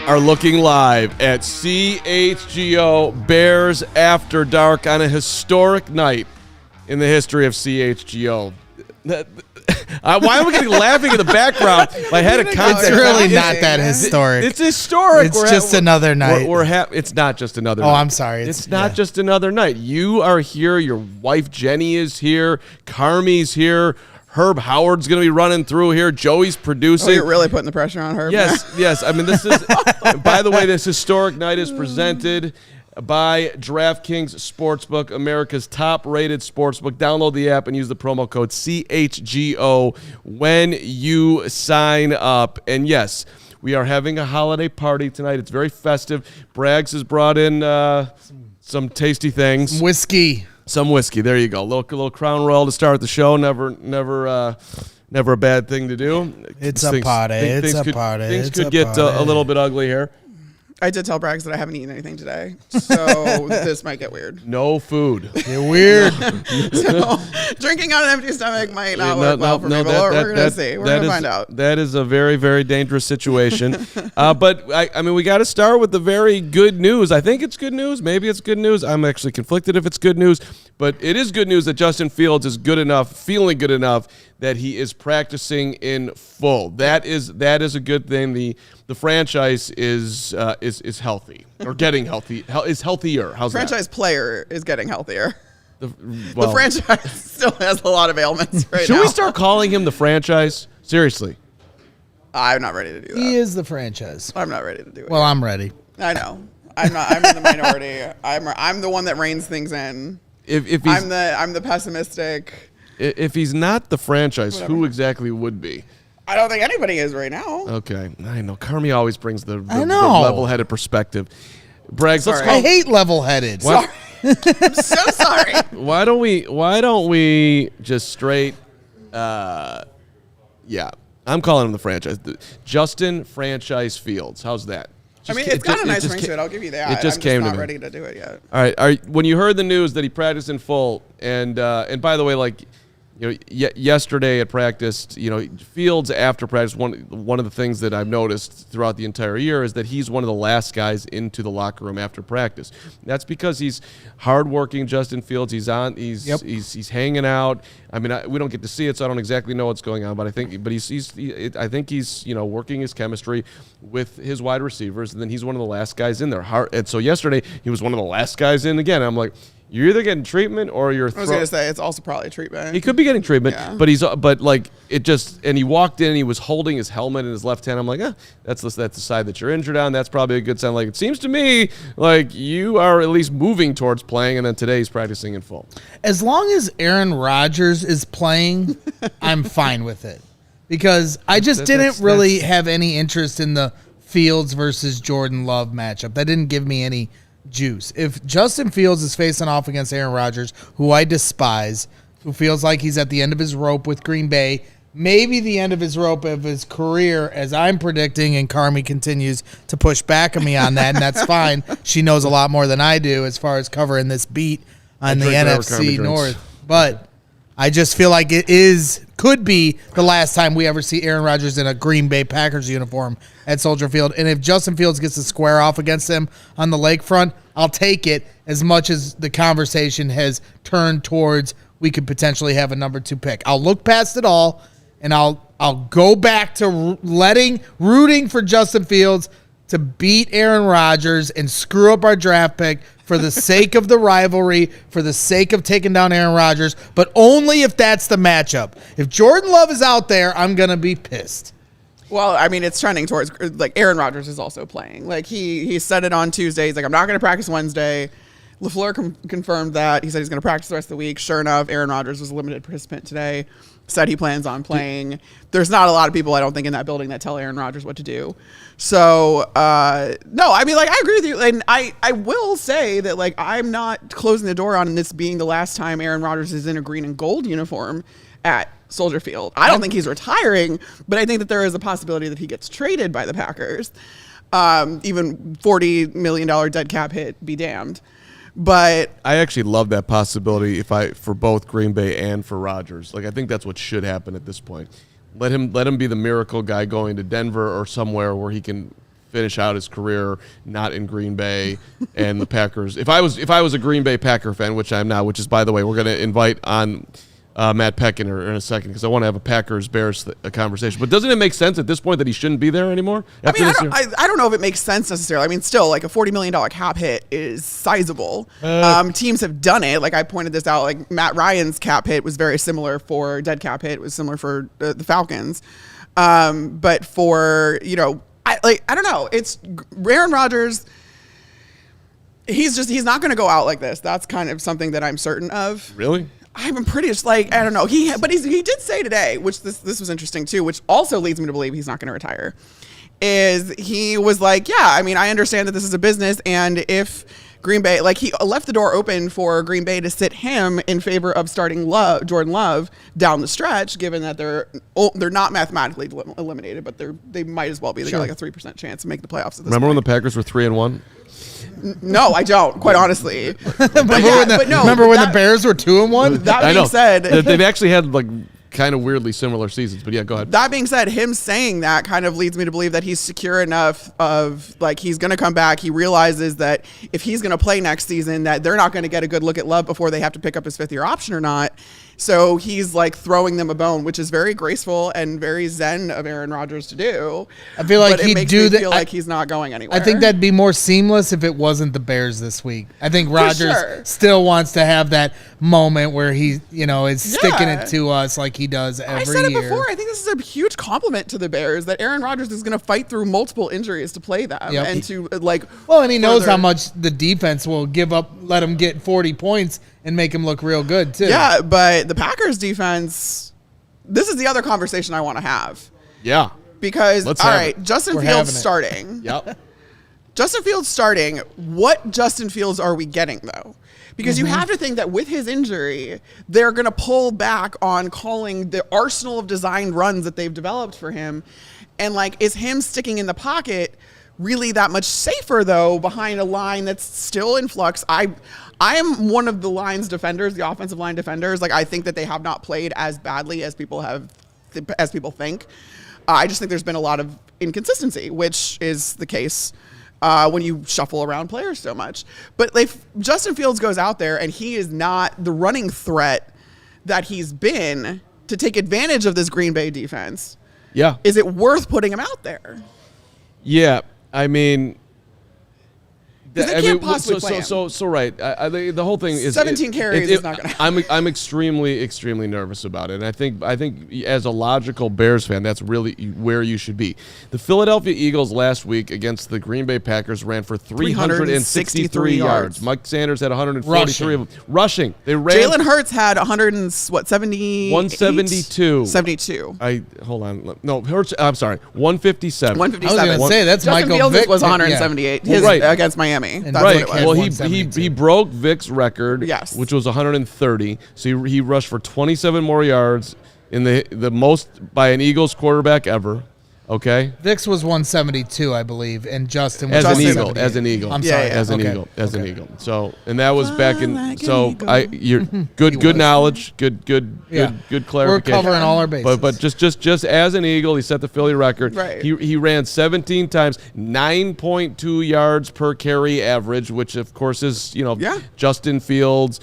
Are looking live at CHGO Bears After Dark on a historic night in the history of CHGO. Why am I getting laughing in the background? My head of context. It's really not that historic. It's historic. It's just another night. It's not just another night. Oh, I'm sorry. It's not just another night. You are here. Your wife Jenny is here. Carmy's here. Herb Howard's going to be running through here. Joey's producing. Oh, you're really putting the pressure on Herb. Yes. I mean, this is, by the way, this historic night is presented by DraftKings Sportsbook, America's top-rated sportsbook. Download the app and use the promo code CHGO when you sign up. And yes, we are having a holiday party tonight. It's very festive. Braggs has brought in some tasty things. Some whiskey. There you go. Little Crown Royal to start the show. Never a bad thing to do. It's a party. Things could get a little bit ugly here. I did tell Braggs that I haven't eaten anything today, so this might get weird. No food. You're weird. So drinking on an empty stomach might not work well for me, but we're going to see. We're going to find out. That is a very, very dangerous situation. But, I mean, we got to start with the very good news. I think it's good news. Maybe it's good news. I'm actually conflicted if it's good news. But it is good news that Justin Fields is good enough, feeling good enough, that he is practicing in full. That is a good thing. The franchise is healthy or getting healthy. Is healthier. How's that? Franchise player is getting healthier. The franchise still has a lot of ailments right now. Should we start calling him the franchise? Seriously. I'm not ready to do that. He is the franchise. I'm not ready to do it. Well, I'm ready. I know. I'm not. I'm in the minority. I'm the one that reins things in. If I'm the pessimistic. If he's not the franchise, who exactly would be? I don't think anybody is right now. Okay, I know. Carmi always brings the level-headed perspective. Braggs, let's call. I hate level-headed. Sorry. I'm so sorry. Why don't we just straight? I'm calling him the franchise. Justin Franchise Fields. How's that? It's got a nice ring to it. I'll give you that. It just came to me. I'm not ready to do it yet. All right. When you heard the news that he practiced in full, and by the way, like, you know, yesterday at practice, you know, Fields after practice, one of the things that I've noticed throughout the entire year is that he's one of the last guys into the locker room after practice. That's because he's hardworking. Justin Fields, he's hanging out. I mean, we don't get to see it, so I don't exactly know what's going on. But I think he's you know, working his chemistry with his wide receivers, and then he's one of the last guys in there. And so yesterday he was one of the last guys in again. I'm like, you're either getting treatment or you're. I was gonna say it's also probably treatment. He could be getting treatment, but he walked in. He was holding his helmet in his left hand. I'm like, that's the side that you're injured on. That's probably a good sign. Like, it seems to me like you are at least moving towards playing, and then today he's practicing in full. As long as Aaron Rodgers is playing, I'm fine with it, because I just didn't really have any interest in the Fields versus Jordan Love matchup. That didn't give me any juice. If Justin Fields is facing off against Aaron Rodgers, who I despise, who feels like he's at the end of his rope with Green Bay, maybe the end of his rope of his career, as I'm predicting, and Carmi continues to push back on me on that, and that's fine. She knows a lot more than I do as far as covering this beat on the NFC North. But I just feel like could be the last time we ever see Aaron Rodgers in a Green Bay Packers uniform at Soldier Field. And if Justin Fields gets to square off against him on the lakefront, I'll take it, as much as the conversation has turned towards we could potentially have a number 2 pick. I'll look past it all, and I'll go back to rooting for Justin Fields to beat Aaron Rodgers and screw up our draft pick for the sake of the rivalry, for the sake of taking down Aaron Rodgers, but only if that's the matchup. If Jordan Love is out there, I'm going to be pissed. Well, I mean, it's trending towards, like, Aaron Rodgers is also playing. Like, he said it on Tuesday. He's like, I'm not going to practice Wednesday. LaFleur confirmed that. He said he's going to practice the rest of the week. Sure enough, Aaron Rodgers was a limited participant today. Said he plans on playing. There's not a lot of people, I don't think, in that building that tell Aaron Rodgers what to do. So, no, I mean, like, I agree with you. And I will say that, like, I'm not closing the door on this being the last time Aaron Rodgers is in a green and gold uniform at Soldier Field. I don't think he's retiring, but I think that there is a possibility that he gets traded by the Packers. Even $40 million dead cap hit, be damned. But I actually love that possibility for both Green Bay and for Rodgers. Like, I think that's what should happen at this point. Let him be the miracle guy going to Denver or somewhere where he can finish out his career not in Green Bay and the Packers. If I was a Green Bay Packer fan, which I'm not, which is, by the way, we're going to invite on Matt Peck in a second because I want to have a Packers Bears conversation. But doesn't it make sense at this point that he shouldn't be there anymore? I don't know if it makes sense necessarily. I mean, still, like, a $40 million cap hit is sizable. Teams have done it. Like, I pointed this out. Like, Matt Ryan's cap hit was very similar for dead cap hit. It was similar for the Falcons. But for, I don't know. It's Aaron Rodgers. He's not going to go out like this. That's kind of something that I'm certain of. Really? I'm pretty like, I don't know. He did say today, which this was interesting too, which also leads me to believe he's not going to retire. Is he was like, yeah, I mean, I understand that this is a business, and if Green Bay, like, he left the door open for Green Bay to sit him in favor of starting Jordan Love down the stretch, given that they're not mathematically eliminated, but they might as well be. They got like a 3% chance to make the playoffs. Remember when the Packers were 3-1? No, I don't, quite honestly. Remember when the Bears were 2-1? That being said, they've actually had like kind of weirdly similar seasons, but yeah, go ahead. That being said, him saying that kind of leads me to believe that he's secure enough of, like, he's going to come back. He realizes that if he's going to play next season, that they're not going to get a good look at Love before they have to pick up his 5th-year option or not. So he's like throwing them a bone, which is very graceful and very zen of Aaron Rodgers to do. I feel like he'd do that. Feel like he's not going anywhere. I think that'd be more seamless if it wasn't the Bears this week. I think Rodgers still wants to have that moment where he, is sticking it to us like he does every year. I said it before. I think this is a huge compliment to the Bears that Aaron Rodgers is going to fight through multiple injuries to play them and to and he knows how much the defense will give up, let him get 40 points and make him look real good too. Yeah, but the Packers defense, this is the other conversation I want to have. Yeah. Because, Justin Fields starting. Yep. Justin Fields starting. What Justin Fields are we getting, though? Because you have to think that with his injury, they're going to pull back on calling the arsenal of designed runs that they've developed for him. And, like, is him sticking in the pocket really that much safer, though, behind a line that's still in flux? I am one of the line's defenders, the offensive line defenders. Like, I think that they have not played as badly as people think. I just think there's been a lot of inconsistency, which is the case when you shuffle around players so much. But if Justin Fields goes out there and he is not the running threat that he's been to take advantage of this Green Bay defense, is it worth putting him out there? Yeah, I mean, So right. The whole thing is 17 carries is not going to happen. I'm extremely nervous about it. And I think as a logical Bears fan, that's really where you should be. The Philadelphia Eagles last week against the Green Bay Packers ran for 363 yards. Mike Sanders had 143 of them. Rushing. They ran. Jalen Hurts had 172. 72. Hold on. No, Hurts. I'm sorry. 157. 157. I was going to say that's Justin Michael Fields Vick. was 178 against Miami. And that's what it was. Well, he broke Vick's record, which was 130. So he rushed for 27 more yards in the most by an Eagles quarterback ever. Okay. Vick's was 172, I believe, and Justin was as an Eagle. I'm sorry, as an Eagle. So, and that was back in. You're good knowledge, good clarification. We're covering all our bases. But just as an Eagle, he set the Philly record. Right. He ran 17 times, 9.2 yards per carry average, which of course is Justin Fields,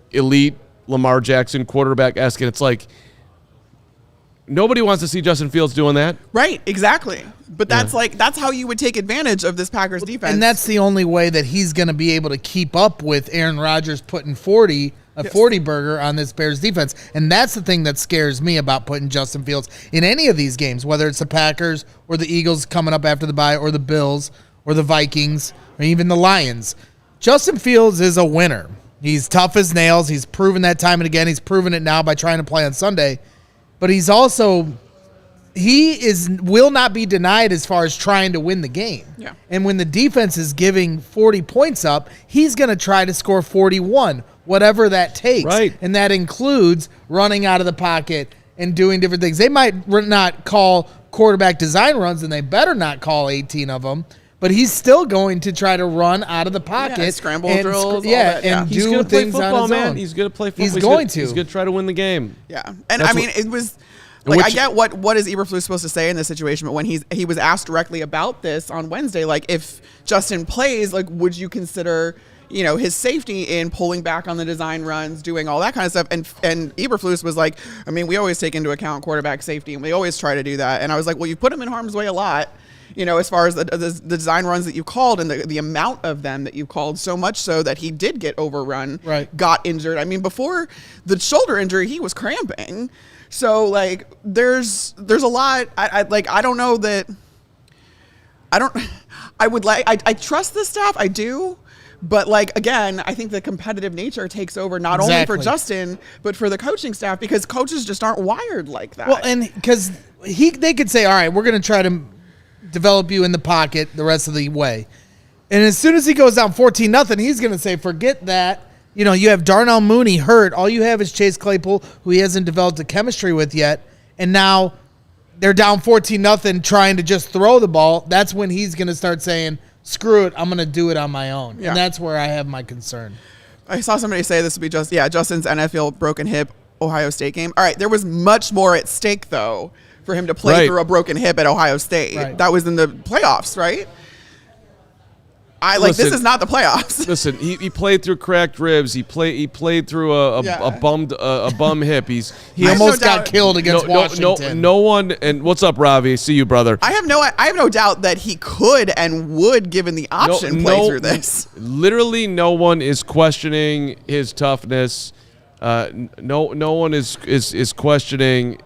elite Lamar Jackson quarterback-esque, and it's like. Nobody wants to see Justin Fields doing that. Right, exactly. But that's how you would take advantage of this Packers defense. And that's the only way that he's going to be able to keep up with Aaron Rodgers putting 40 burger on this Bears defense. And that's the thing that scares me about putting Justin Fields in any of these games, whether it's the Packers or the Eagles coming up after the bye or the Bills or the Vikings or even the Lions. Justin Fields is a winner. He's tough as nails. He's proven that time and again. He's proven it now by trying to play on Sunday. But he's also will not be denied as far as trying to win the game. Yeah. And when the defense is giving 40 points up, he's going to try to score 41, whatever that takes. Right. And that includes running out of the pocket and doing different things. They might not call quarterback design runs, and they better not call 18 of them. But he's still going to try to run out of the pocket, scramble and drills, all that, and He's do gonna play things football, on his man. own. He's going to play football. He's going to. He's going to try to win the game. Yeah, and That's I mean, it was like which- I get what is Eberflus supposed to say in this situation, but when he was asked directly about this on Wednesday, like if Justin plays, like would you consider his safety in pulling back on the design runs, doing all that kind of stuff, and Eberflus was like, I mean, we always take into account quarterback safety, and we always try to do that, and I was like, well, you put him in harm's way a lot. As far as the design runs that you called and the amount of them that you called, so much so that he did get overrun, right, got injured. I mean, before the shoulder injury, he was cramping. So like, there's a lot. I don't know that. I trust the staff. I do. But like, again, I think the competitive nature takes over not only for Justin, but for the coaching staff, because coaches just aren't wired like that. Well, and because they could say, all right, we're going to try to develop you in the pocket the rest of the way. And as soon as he goes down 14-0, he's going to say, forget that. You have Darnell Mooney hurt. All you have is Chase Claypool, who he hasn't developed a chemistry with yet. And now they're down 14-0 trying to just throw the ball. That's when he's going to start saying, screw it, I'm going to do it on my own. Yeah. And that's where I have my concern. I saw somebody say this would be Justin's NFL broken hip Ohio State game. All right, there was much more at stake, though, for him to play through a broken hip at Ohio State. Right. That was in the playoffs, right? This is not the playoffs. Listen, he played through cracked ribs. He played through a bum hip. He almost got killed against Washington. No one. And what's up, Ravi? See you, brother. I have no doubt that he could and would, given the option, play through this. Literally, no one is questioning his toughness. No one is questioning.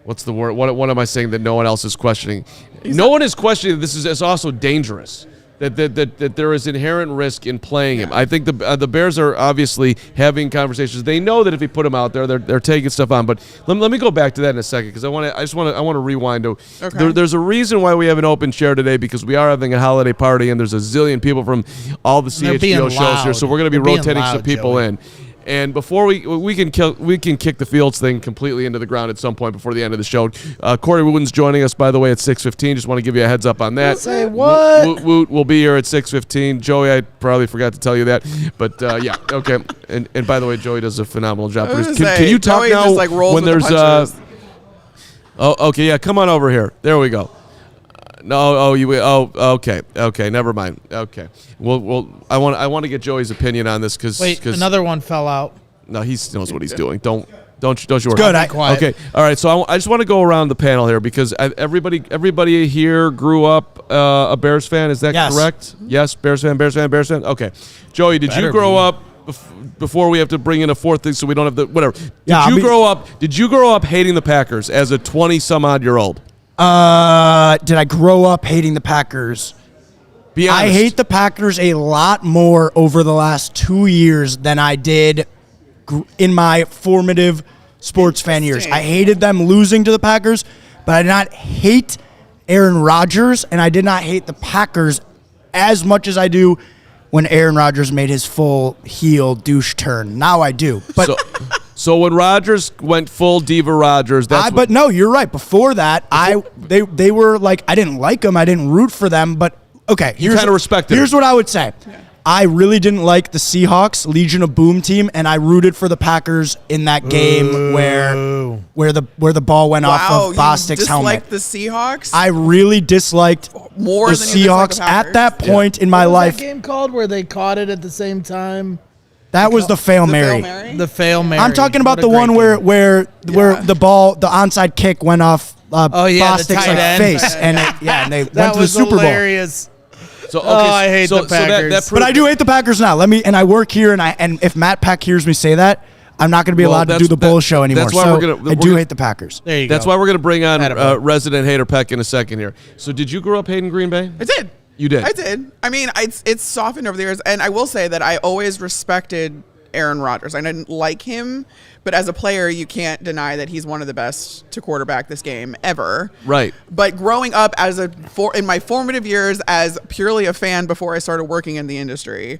What's the word? What am I saying that no one else is questioning? No one is questioning that this is also dangerous. That there is inherent risk in playing him. I think the Bears are obviously having conversations. They know that if he put him out there, they're taking stuff on. But let me go back to that in a second, because I want to rewind. There's a reason why we have an open chair today, because we are having a holiday party and there's a zillion people from all the CHGO shows here. So we're going to be rotating some people in. And before we can kick the Fields thing completely into the ground at some point before the end of the show. Corey Wooten's joining us, by the way, at 6:15. Just want to give you a heads up on that. Say what? Woot will be here at 6:15. Joey, I probably forgot to tell you that, but yeah, okay. And by the way, Joey does a phenomenal job. Can you talk Joey now just, like, rolls when with the there's punches. Oh, okay, yeah, come on over here. There we go. No, okay, never mind. Okay, well, I want to get Joey's opinion on this because another one fell out. No, he knows what he's doing. Don't you worry. Good. Quiet. Okay, all right. So I just want to go around the panel here because everybody here grew up a Bears fan. Is that correct? Yes, Bears fan. Okay, Joey, did you grow up? Before we have to bring in a fourth thing, so we don't have the whatever. Did you grow up hating the Packers as a 20-some-odd-year-old? Did I grow up hating the Packers? Be honest. I hate the Packers a lot more over the last 2 years than I did in my formative sports fan years. I hated them losing to the Packers, but I did not hate Aaron Rodgers, and I did not hate the Packers as much as I do when Aaron Rodgers made his full heel douche turn. Now I do. But So when Rodgers went full Diva Rodgers, but no, you're right. Before that, they were like, I didn't like them, I didn't root for them, but okay. You kind of respected. Here's what I would say. Yeah. I really didn't like the Seahawks Legion of Boom team, and I rooted for the Packers in that game where the ball went off of Bostic's helmet. The Seahawks? I really disliked more the Seahawks at that point in my life. What was that game called where they caught it at the same time? That was the Fail Mary. The Fail Mary. I'm talking about the one where the ball, the onside kick went off Bostic's face, and they went to the Super Bowl. Hilarious. So, okay, I hate the Packers. But I do hate the Packers now. And I work here, and if Matt Peck hears me say that, I'm not going to be allowed to do the bull show anymore. That's why I do hate the Packers. There you That's go. why we're going to bring on resident hater Peck in a second here. So did you grow up hating Green Bay? I did. You did? I did. I mean, it's softened over the years. And I will say that I always respected Aaron Rodgers. I didn't like him, but as a player, you can't deny that he's one of the best to quarterback this game ever. Right. But growing up in my formative years as purely a fan before I started working in the industry,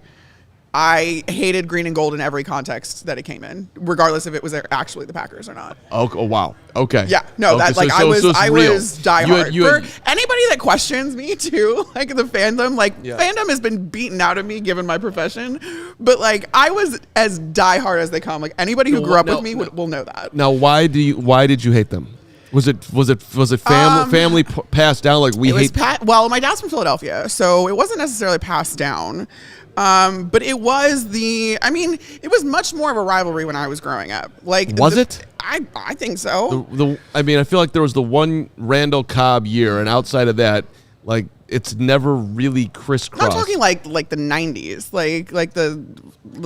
I hated green and gold in every context that it came in, regardless if it was actually the Packers or not. Oh wow. Okay. Yeah. No, okay, that like so I real. was diehard. For anybody that questions me too, like the fandom, fandom has been beaten out of me given my profession, but like I was as diehard as they come. Like anybody who grew up with me will know that. Now, why did you hate them? Was it family passed down like we hate? Well, my dad's from Philadelphia, so it wasn't necessarily passed down. But it was it was much more of a rivalry when I was growing up. Like, was it? I think so. I feel like there was the one Randall Cobb year, and outside of that, like it's never really crisscrossed. I'm talking like the 90s, like the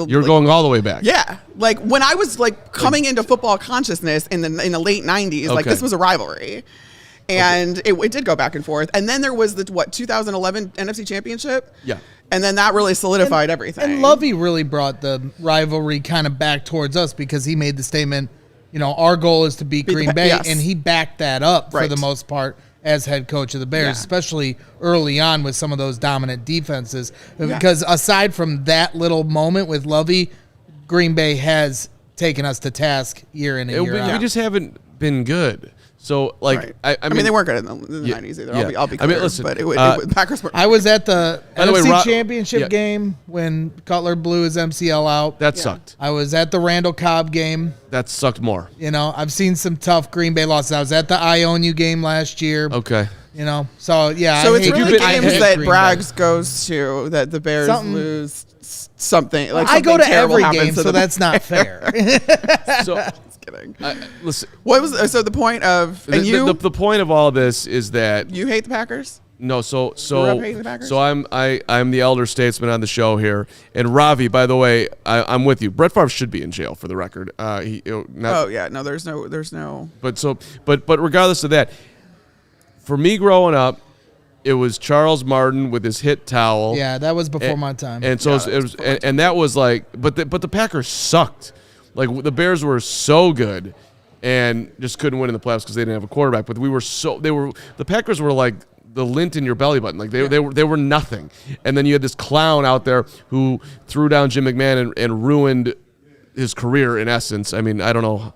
You're going all the way back. Yeah, like when I was like coming into football consciousness in the late 90s, like this was a rivalry. And it did go back and forth. And then there was the 2011 NFC Championship. Yeah. And then that really solidified everything. And Lovey really brought the rivalry kind of back towards us because he made the statement, our goal is to beat Green Bay. Yes. And he backed that up for the most part as head coach of the Bears, especially early on with some of those dominant defenses. Because aside from that little moment with Lovey, Green Bay has taken us to task year in and year out. We just haven't been good. So, like, right. I mean, they weren't good in the 90s either. Yeah. I'll be clear. Listen, but Packers were. I was at the NFC Championship yeah. game when Cutler blew his MCL out. That sucked. I was at the Randall Cobb game. That sucked more. I've seen some tough Green Bay losses. I was at the I Own You game last year. Okay. So yeah. So it's really games that Green Braggs Bay. goes to that the Bears lose something. Like I go to every happens game, so that's not fair. So. Kidding. Listen. What was the point of the point of all of this is that you hate the Packers? No, so hating the Packers? I'm the elder statesman on the show here, and Ravi, by the way, I'm with you. Brett Favre should be in jail for the record. There's no. But regardless of that, for me growing up, it was Charles Martin with his hit towel. Yeah, that was before my time. And so it was, and that was like, but the Packers sucked. Like the Bears were so good, and just couldn't win in the playoffs because they didn't have a quarterback. But the Packers were like the lint in your belly button. Like they were nothing. And then you had this clown out there who threw down Jim McMahon and ruined his career in essence. I mean, I don't know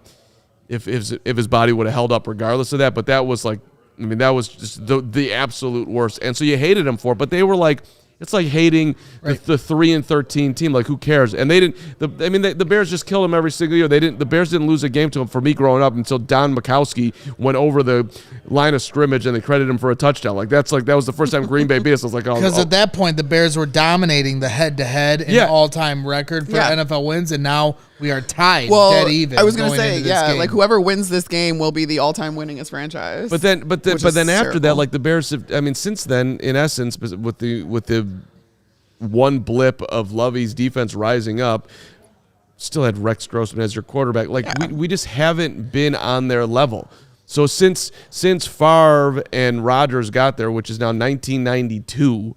if his body would have held up regardless of that, but that was like, that was just the absolute worst. And so you hated him for it, but they were like, it's like hating the 3-13 team. Like, who cares? And they didn't. The Bears just killed him every single year. The Bears didn't lose a game to him for me growing up until Don Majkowski went over the line of scrimmage and they credited him for a touchdown. That was the first time Green Bay beat us. I was like, because at that point the Bears were dominating the head-to-head and all-time record for NFL wins, and now we are tied, dead even. I was going to say, like whoever wins this game will be the all-time winningest franchise. But then after that, like the Bears have, since then, in essence, with the one blip of Lovey's defense rising up, still had Rex Grossman as your quarterback. Like we just haven't been on their level. So since Favre and Rodgers got there, which is now 1992,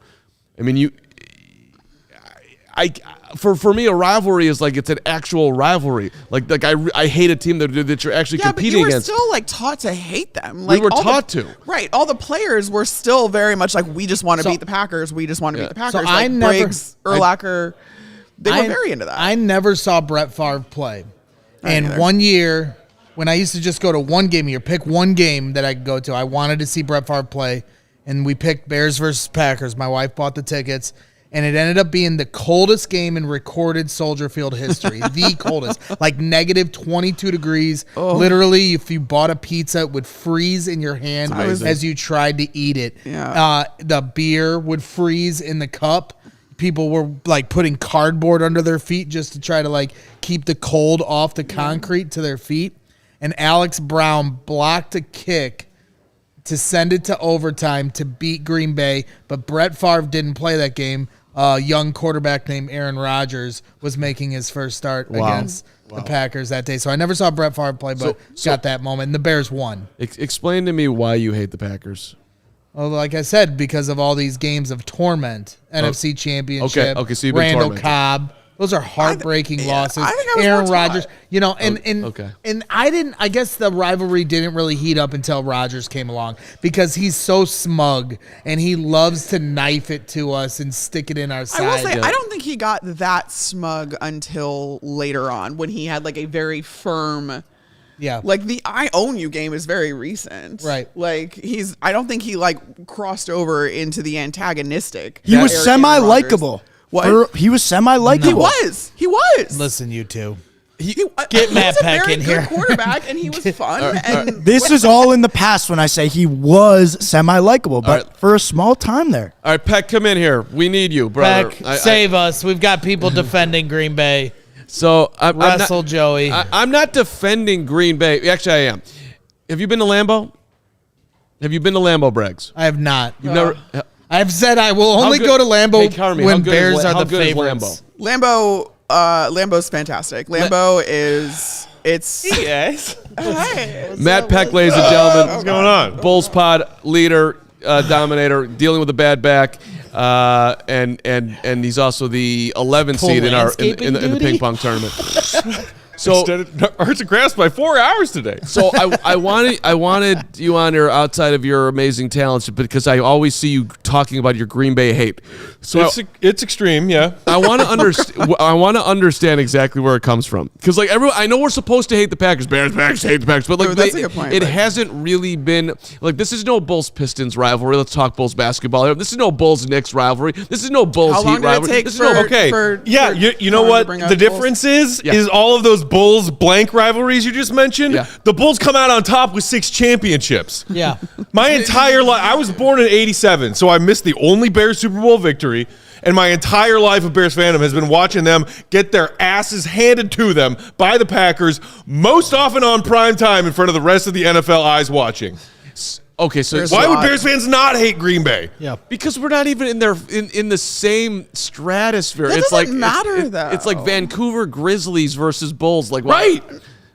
for me, a rivalry is like it's an actual rivalry. Like I hate a team that you're actually competing against. But you were still taught to hate them. Like, we were taught to. Right. All the players were still very much like, we just want to beat the Packers. We just want to beat the Packers. So Briggs, Urlacher, they were very into that. I never saw Brett Favre play. And 1 year, when I used to just go to one game a year, pick one game that I could go to, I wanted to see Brett Favre play, and we picked Bears versus Packers. My wife bought the tickets. And it ended up being the coldest game in recorded Soldier Field history. The coldest. Like negative 22 degrees. Oh. Literally, if you bought a pizza, it would freeze in your hand as you tried to eat it. Yeah. The beer would freeze in the cup. People were like putting cardboard under their feet just to try to like keep the cold off the concrete to their feet. And Alex Brown blocked a kick to send it to overtime to beat Green Bay. But Brett Favre didn't play that game. A young quarterback named Aaron Rodgers was making his first start against the Packers that day. So I never saw Brett Favre play, but got that moment. And the Bears won. Explain to me why you hate the Packers. Well, like I said, because of all these games of torment, NFC Championship, Okay, so you've been Randall tormented. Cobb. Those are heartbreaking losses. I think I was Aaron more Rodgers, taught. and I didn't. I guess the rivalry didn't really heat up until Rodgers came along because he's so smug and he loves to knife it to us and stick it in our side. I will say, I don't think he got that smug until later on when he had like a very firm. Yeah. Like the "I own you" game is very recent. Right. Like I don't think he like crossed over into the antagonistic. He was Aaron semi-likable. Rodgers. What? He was semi-likable. He was. Listen, you two. Get Matt Peck in He was a very here. good quarterback, and he was fun. And This is all in the past when I say he was semi-likable, but for a small time there. All right, Peck, come in here. We need you, brother. Peck, save us. We've got people defending Green Bay. So Wrestle Joey. I'm not defending Green Bay. Actually, I am. Have you been to Lambeau? Have you been to Lambeau, Braggs? I have not. You've never. I've said I will How only good- go to Lambeau Hey, Carman, when how good is Bears La- are how the good is favorites. Lambeau? Lambeau's fantastic. Lambeau it's Yes. Hey. Matt Peck, ladies and gentlemen. What's going on? Bulls Pod leader, dominator, dealing with a bad back, and he's also the 11 Pull seed in our landscaping in the duty? ping pong tournament. So Arts and crafts by 4 hours today. So I wanted you on here outside of your amazing talents because I always see you talking about your Green Bay hate. So It's extreme, yeah. I want to understand. I want to understand exactly where it comes from because like everyone, I know we're supposed to hate the Packers. Packers hate the Packers, but like No, that's a good point, it but- hasn't really been like this is no Bulls Pistons rivalry. Let's talk Bulls basketball here. This is no Bulls Knicks rivalry. This is no Bulls How long Heat did it rivalry. take This is for- no Okay. for You know Carman to what bring up the Bulls? difference is? Yeah. Is all of those Bulls blank rivalries you just mentioned? Yeah. The Bulls come out on top with 6 championships. Yeah. My entire life, I was born in '87, so I missed the only Bears Super Bowl victory. And my entire life of Bears fandom has been watching them get their asses handed to them by the Packers, most often on prime time in front of the rest of the NFL eyes watching. Okay, so There's Why a would lot. Bears fans not hate Green Bay? Yeah. because we're not even in the same stratosphere. That it's doesn't like matter, though. It's like Vancouver Grizzlies versus Bulls. Like Right.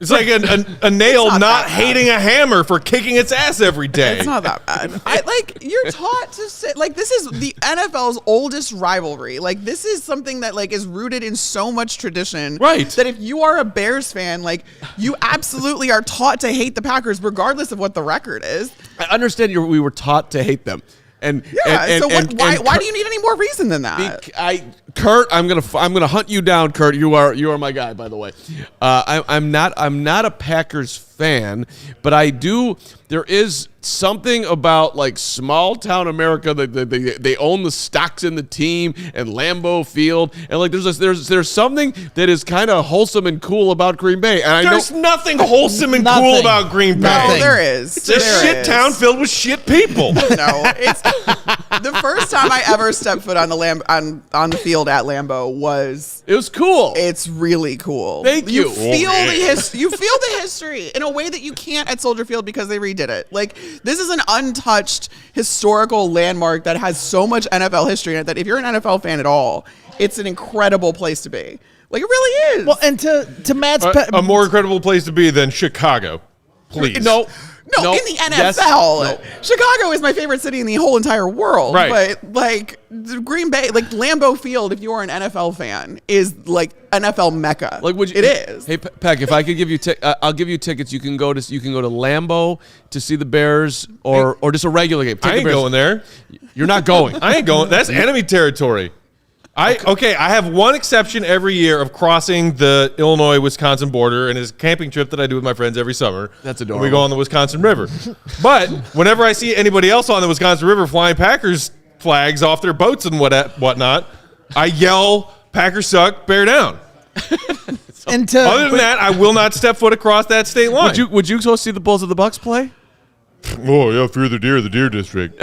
It's like a nail not not that bad. hating a hammer for kicking its ass every day. It's not that bad. You're taught to say like this is the NFL's oldest rivalry. Like this is something that like is rooted in so much tradition. Right. That if you are a Bears fan, like you absolutely are taught to hate the Packers regardless of what the record is. I understand we were taught to hate them. And Yeah. Why do you need any more reason than that? Kurt, I'm gonna hunt you down, Kurt. You are my guy, by the way. I'm not a Packers fan, but I do. There is something about like small town America that they own the stocks in the team and Lambeau Field, and like there's something that is kind of wholesome and cool about Green Bay. And I There's know nothing wholesome and Nothing. cool about Green Bay. Nothing. There is. It's a shit town filled with shit people. No, it's the first time I ever stepped foot on the field at Lambeau was. it was cool. It's really cool. Thank you. You feel the history in a way that you can't at Soldier Field because they redid it. Like this is an untouched historical landmark that has so much NFL history in it that if you're an NFL fan at all, it's an incredible place to be. Like it really is. Well, and to Matt's A more incredible place to be than Chicago. Please. no. No, in the NFL. Yes, no. Chicago is my favorite city in the whole entire world. Right. But like Green Bay, like Lambeau Field, if you are an NFL fan, is like NFL Mecca. Like would you, It is. Hey Peck, if I could give you, I'll give you tickets. You can go to Lambeau to see the Bears, or just a regular game. Take I the ain't Bears. going there. You're not going. I ain't going. That's enemy territory. I have one exception every year of crossing the Illinois-Wisconsin border, and it's a camping trip that I do with my friends every summer. That's And we adorable. go on the Wisconsin River. But whenever I see anybody else on the Wisconsin River flying Packers flags off their boats and whatnot, I yell, "Packers suck, bear down." and to Other than that, I will not step foot across that state line. Would you go see the Bulls of the Bucks play? Oh yeah, fear the deer district.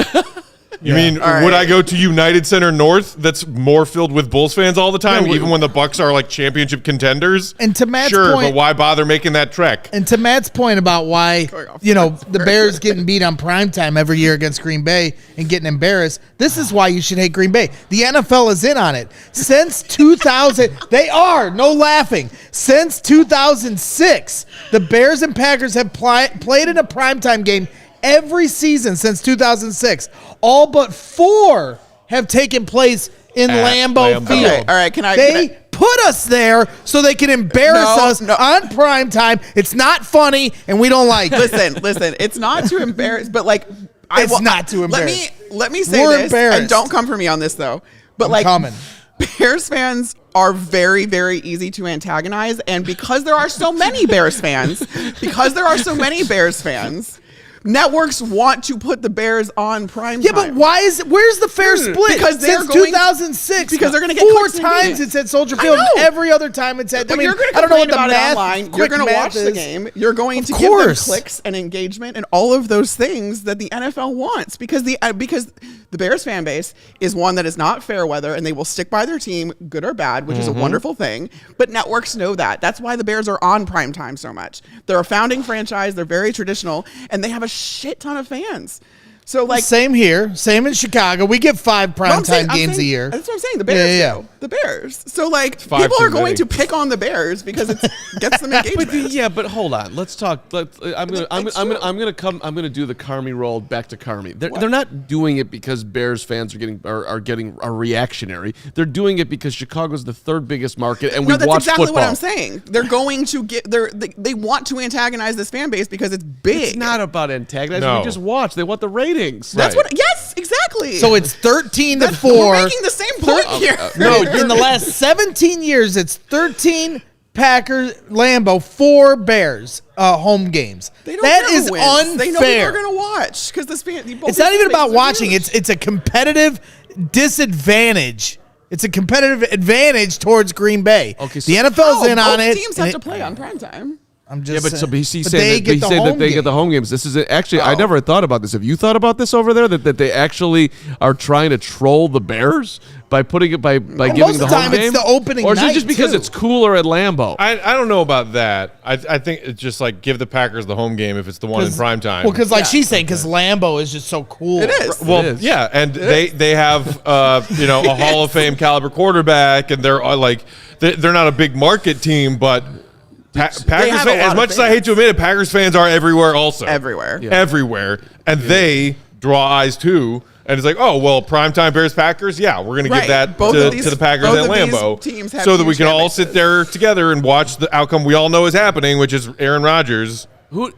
You mean would I go to United Center North that's more filled with Bulls fans all the time, even when the Bucks are like championship contenders? And to Matt's sure, point, but why bother making that trek? And to Matt's point about why the Bears getting beat on primetime every year against Green Bay and getting embarrassed, this is why you should hate Green Bay. The NFL is in on it. Since 2000, they are, no laughing. Since 2006, the Bears and Packers have played in a primetime game every season since 2006. All but 4 have taken place in Lambeau Field. Okay, all right, They put us there so they can embarrass us on primetime. It's not funny, and we don't like it. Listen, it's not to embarrass, but like... not to embarrass. Let me say We're this, embarrassed. and don't come for me on this, though. But I'm coming. Bears fans are very, very easy to antagonize, and because there are so many Bears fans, networks want to put the Bears on prime time. Yeah, but where's the fair split? Because since 2006, because they're going to get 4 times it's at Soldier Field. Every other time it's at. But I you're going to I don't know what complain the about it math. online. You're going to watch the game. You're going to give them clicks and engagement and all of those things that the NFL wants because the Bears fan base is one that is not fair weather and they will stick by their team, good or bad, which is a wonderful thing. But networks know that. That's why the Bears are on prime time so much. They're a founding franchise. They're very traditional, and they have a shit ton of fans. So like same here, same in Chicago. We get 5 primetime games a year. That's what I'm saying. The Bears do. The Bears. So like people are going to pick on the Bears because it gets them engagement. but hold on. Let's talk. I'm gonna do the Carmy roll back to Carmy. They're not doing it because Bears fans are reactionary. They're doing it because Chicago's the 3rd biggest market, and we watch exactly football. What I'm saying. They're going to they want to antagonize this fan base because it's big. It's not about antagonizing. No. We just watch. They want the ratings. That's what. Yes, exactly. So it's 13-4. We're making the same point here. No, in the last 17 years, it's 13 Packers, Lambeau, 4 Bears home games. That is unfair. They know they're going to watch because this fan. It's not even about watching. It's a competitive disadvantage. It's a competitive advantage towards Green Bay. Okay, so the NFL's in on it. Both teams have to play on primetime. I'm just but he's saying that they get the home games. This is actually I never thought about this. Have you thought about this over there that they actually are trying to troll the Bears by putting it by giving the home game? It's the opening or is it night, just because it's cooler at Lambeau? I don't know about that. I think it's just like give the Packers the home game if it's the one in primetime. Well, because she's saying, because Lambeau is just so cool. It is. Well, yeah, and they have a Hall of Fame caliber quarterback, and they're they're not a big market team, but. Packers fans, as much as I hate to admit it, Packers fans are everywhere also. Everywhere. Yeah. Everywhere. And they draw eyes too. And it's like, oh, well, primetime Bears-Packers, yeah, we're going to give that to the Packers at Lambeau so that we can all sit there together and watch the outcome we all know is happening, which is Aaron Rodgers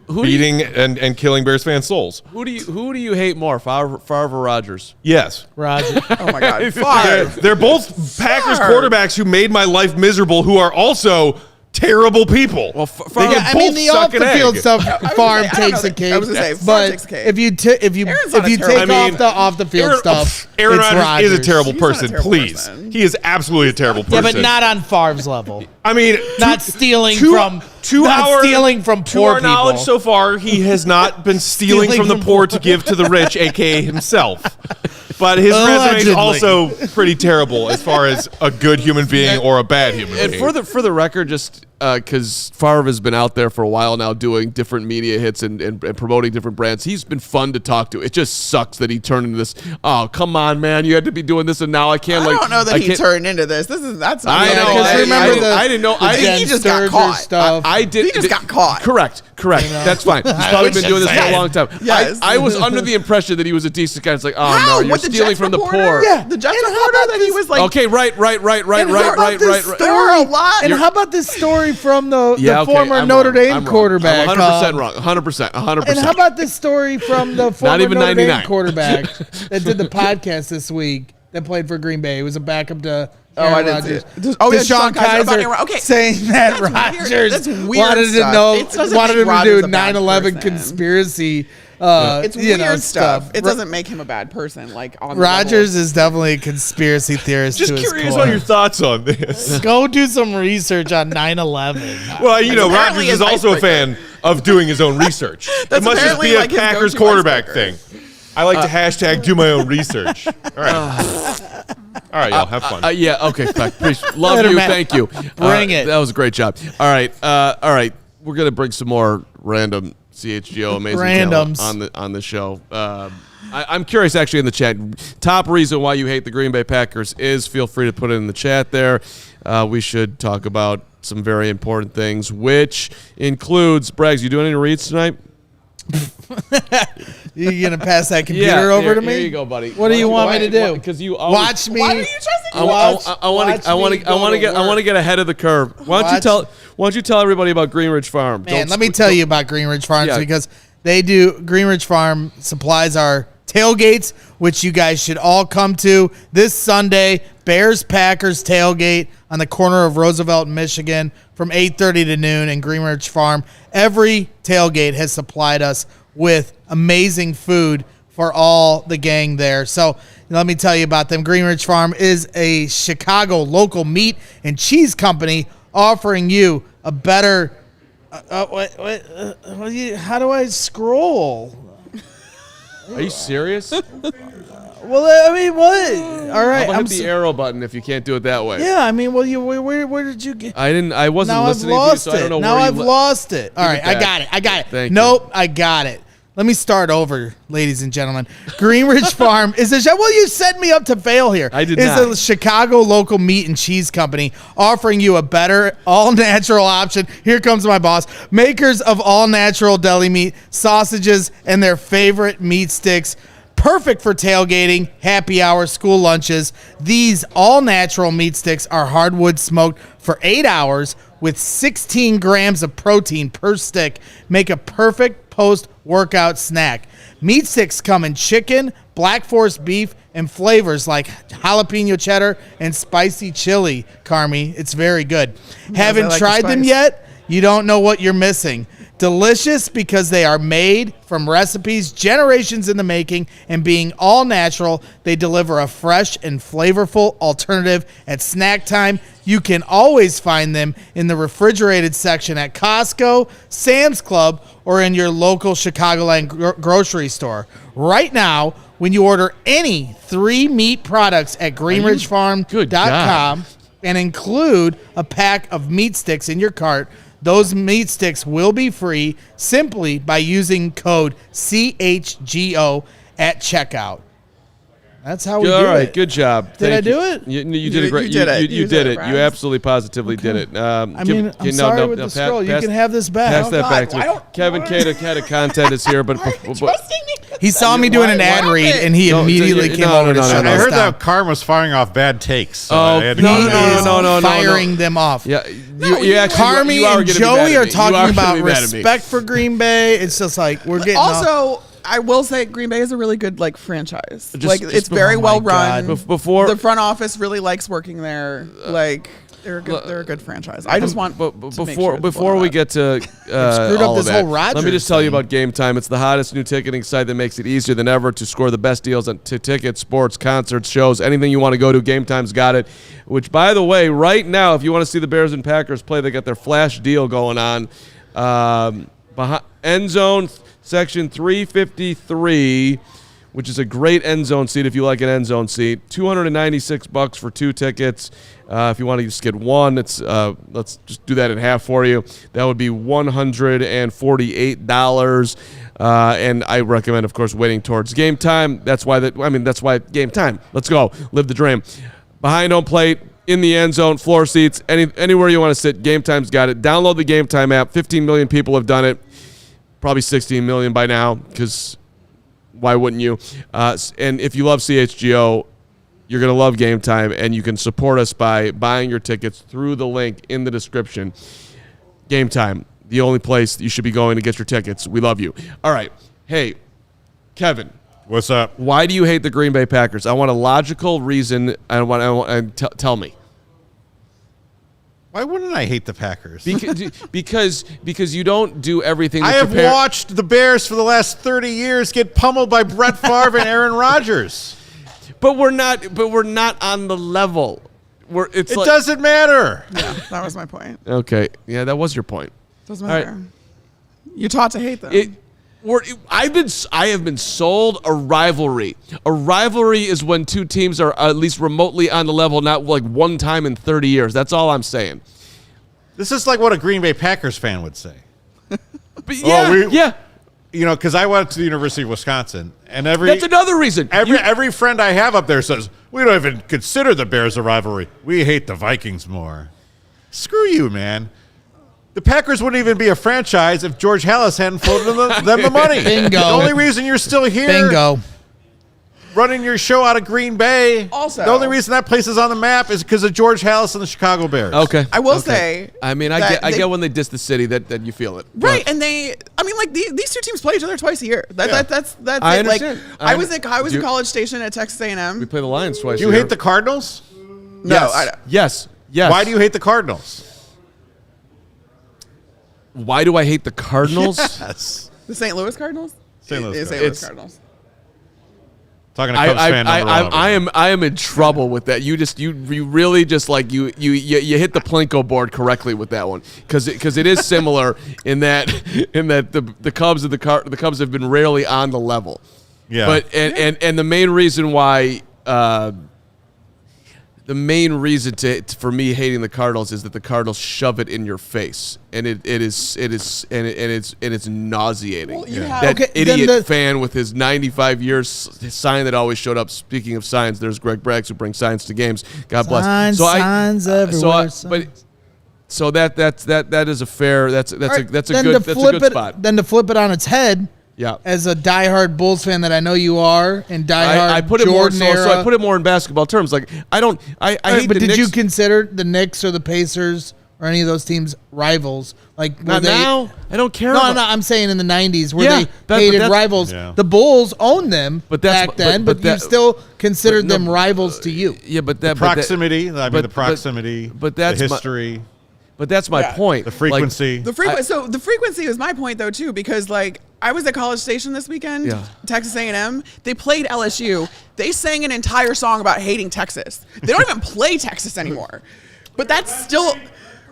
beating and killing Bears fans' souls. Who do you hate more, Favre or Rodgers? Yes. Rodgers. Oh, my God. Favre. They're both Packers quarterbacks who made my life miserable, who are also terrible people. Well, the off the field stuff, Favre takes the cake. I was going to say, but takes the cake. if you take off the field stuff, Aaron Rodgers is a terrible He's not a person. terrible Please, person. he is absolutely a terrible person. Yeah, but not on Favre's level. I mean, not stealing from poor our knowledge people. so far, he has not been stealing from the poor to give to the rich, aka himself. But his resume is also pretty terrible as far as a good human being or a bad human being. And for the record, just because Favre has been out there for a while now doing different media hits and promoting different brands, he's been fun to talk to. It just sucks that he turned into this. Oh, come on, man! You had to be doing this, and now I can't. I don't know that he turned into this. That's. I know. I didn't know. He just got caught. Stuff. I did. He just got caught. Correct. That's fine. He's probably been doing this for a long time. Yes. I was under the impression that he was a decent guy. It's like, oh no, you're stealing from the poor. Yeah, the Jets reporter that he was like. Okay, right. There are a lot. And how about this story from the former Notre Dame quarterback? I'm 100% wrong. 100%. And how about this story from the former even Notre 99. Dame quarterback that did the podcast this week that played for Green Bay? It was a backup to I Aaron didn't Rodgers. see it. Deshaun Kaiser saying that Rodgers wanted to do 9/11 conspiracy. It's weird stuff. It doesn't make him a bad person. Like Rodgers is definitely a conspiracy theorist. Just curious on your thoughts on this. Go do some research on 9/11. Well, Rodgers is also a fan of doing his own research. It must just be a Packers quarterback thing. I like to hashtag do my own research. All right. All right, y'all. Have fun. Yeah, okay, Peck. Love Later, you. Matt. Thank you. Bring it. That was a great job. All right. We're going to bring some more random CHGO amazing Randoms talent on the show. I'm curious, actually, in the chat. Top reason why you hate the Green Bay Packers is, feel free to put it in the chat there. We should talk about some very important things, which includes, Braggs, you doing any reads tonight? You gonna pass that computer over to me? Here you go, buddy. What do you want me to do? Because you always, Watch me. Why are you trusting me? I want to get ahead of the curve. Why don't you tell everybody about Greenridge Farm? Man, let me tell you about Greenridge Farms because they do. Greenridge Farm supplies our tailgates, which you guys should all come to this Sunday. Bears Packers tailgate on the corner of Roosevelt and Michigan from 8:30 to noon in Greenridge Farm. Every tailgate has supplied us with amazing food for all the gang there. So let me tell you about them. Greenridge Farm is a Chicago local meat and cheese company offering you a better how do I scroll? Are you serious? Well, I mean, what? All right, Hit the arrow button if you can't do it that way. Yeah, I mean, well, where did you get? I wasn't Now I've listening to you, lost so I don't know it. Now where I've lost it. All right, I got it. Thank you. Nope, I got it. Let me start over, ladies and gentlemen. Greenridge Farm is well, you set me up to fail here. I did not. not. It's a Chicago local meat and cheese company offering you a better all-natural option. Here comes my boss. Makers of all-natural deli meat, sausages, and their favorite meat sticks. Perfect for tailgating, happy hour, school lunches. These all-natural meat sticks are hardwood smoked for 8 hours with 16 grams of protein per stick. Make a perfect post-workout snack. Meat sticks come in chicken, black forest beef, and flavors like jalapeno cheddar and spicy chili, Carmi. It's very good. Haven't tried them yet? You don't know what you're missing. Delicious because they are made from recipes generations in the making, and being all natural, they deliver a fresh and flavorful alternative at snack time. You can always find them in the refrigerated section at Costco, Sam's Club, or in your local Chicagoland grocery store. Right now, when you order any 3 meat products at greenridgefarm.com and include a pack of meat sticks in your cart, those meat sticks will be free simply by using code CHGO at checkout. That's how we do it. All right, good job. Did I do it? You did a great. You did it. You did it. You absolutely positively did it. I'm sorry with the scroll. You can have this back. Pass that back to me. Kevin Head of Content is here, but He saw me doing an ad read, and he immediately came over to shut us I heard down. that Carm was firing off bad takes. So Oh, I had to no. Firing them off. Yeah, you actually, Carmi you are and gonna be mad Joey at are me. talking You are about gonna be mad at me. respect for Green Bay. It's just like we're getting off. Also, I will say Green Bay is a really good franchise. It's just very well run. Before The front office really likes working there. They're a good franchise. I just want before we get to screwed up all of this that, whole Rodgers let me just tell you thing. about Game Time. It's the hottest new ticketing site that makes it easier than ever to score the best deals on tickets, sports, concerts, shows, anything you want to go to. Game Time's got it. Which, by the way, right now, if you want to see the Bears and Packers play, they got their flash deal going on. Behind end zone section 353, which is a great end zone seat if you like an end zone seat. $296 for 2 tickets. If you want to just get one, it's let's just do that in half for you. That would be $148. And I recommend, of course, waiting towards Game Time. That's why Game Time. Let's go. Live the dream. Behind home plate, in the end zone, floor seats, anywhere you want to sit, Game Time's got it. Download the Game Time app. 15 million people have done it. Probably 16 million by now, because why wouldn't you? And if you love CHGO, you're going to love Game Time, and you can support us by buying your tickets through the link in the description. Game Time, the only place you should be going to get your tickets. We love you. All right. Hey, Kevin. What's up? Why do you hate the Green Bay Packers? I want a logical reason. Tell me. Why wouldn't I hate the Packers? Because you don't do everything. I that have watched the Bears for the last 30 years get pummeled by Brett Favre and Aaron Rodgers. But we're not on the level. It doesn't matter. Yeah, that was my point. Okay. Yeah, that was your point. Doesn't matter. You're taught to hate them. I have been sold a rivalry. A rivalry is when two teams are at least remotely on the level, not like one time in 30 years. That's all I'm saying. This is like what a Green Bay Packers fan would say. But yeah. You know, because I went to the University of Wisconsin, and That's another reason. Every friend I have up there says, we don't even consider the Bears a rivalry. We hate the Vikings more. Screw you, man. The Packers wouldn't even be a franchise if George Halas hadn't floated them the money. Bingo. The only reason you're still here Bingo. running your show out of Green Bay, Also, the only reason that place is on the map is because of George Halas and the Chicago Bears. Okay. I will say. I mean, I get when they diss the city that you feel it. Right, But- and these two teams play each other twice a year. That's I it. understand. I was in You- College Station at Texas A&M. We play the Lions twice. Do you a year. hate the Cardinals? No, Yes. I don't. Yes. Why do you hate the Cardinals? Why do I hate the Cardinals? Yes. The St. Louis Cardinals. St. Louis St. Cardinals. Louis Cardinals. Talking to Cubs fan number one over here. I am in trouble with that. You really just like you hit the Plinko board correctly with that one because it is similar in that the Cubs and the Cubs have been rarely on the level. Yeah. But and the main reason why for me hating the Cardinals is that the Cardinals shove it in your face, and it's nauseating. Well, you have- that Okay, then idiot fan with his 95 years sign that always showed up. Speaking of signs, there's Greg Braggs who brings signs to games. God bless. Signs everywhere. So that is a fair. That's a Then good to flip spot. Then to flip it on its head. Yeah. As a diehard Bulls fan that I know you are, and diehard I put it more Jordan so era. I put it more in basketball terms. Like I hate But the did Knicks. you consider the Knicks or the Pacers or any of those teams rivals? Like were Not they, now. I don't care. No, about, I'm saying in the '90s, were Yeah, they hated rivals? Yeah. The Bulls owned them But that's- back then, but but you that- still considered but no, them rivals to you. Yeah, but that Proximity. the The proximity. but that's the my- history. But that's my Yeah. point. The frequency. So the frequency is my point though too, because like I was at College Station this weekend, Yeah. Texas A&M. They played LSU. They sang an entire song about hating Texas. They don't even play Texas anymore, but that's still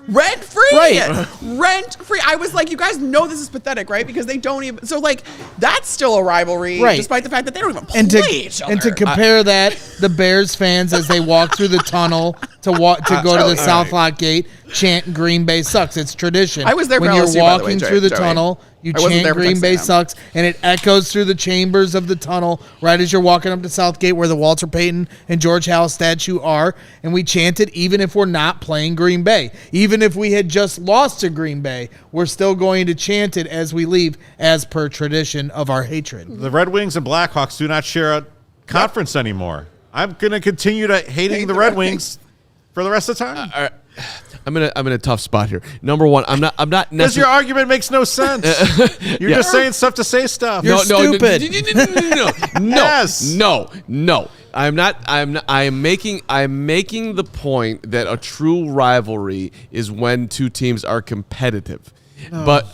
rent free. Right. Rent free. I was like, you guys know this is pathetic, right? Because they don't even. So like that's still a rivalry, Right. despite the fact that they don't even play And each other. to compare that, the Bears fans as they walk through the tunnel to go to the South Lot Gate, chant "Green Bay sucks." It's tradition. I was there for when you're LSU, by the way, walking through the Joey. tunnel. You I wasn't chant there for "Green Texas Bay A&M. sucks," and it echoes through the chambers of the tunnel right as you're walking up to Southgate, where the Walter Payton and George Halas statue are. And we chant it even if we're not playing Green Bay, even if we had just lost to Green Bay, we're still going to chant it as we leave, as per tradition of our hatred. The Red Wings and Blackhawks do not share a conference anymore. I'm going to continue to hating Hate the Red Wings for the rest of the time. I'm in a tough spot here. Number one, I'm not Because your necessarily. argument makes no sense. You're Yeah. just saying stuff to say stuff. You're stupid. No. I'm not. I am making the point that a true rivalry is when two teams are competitive, but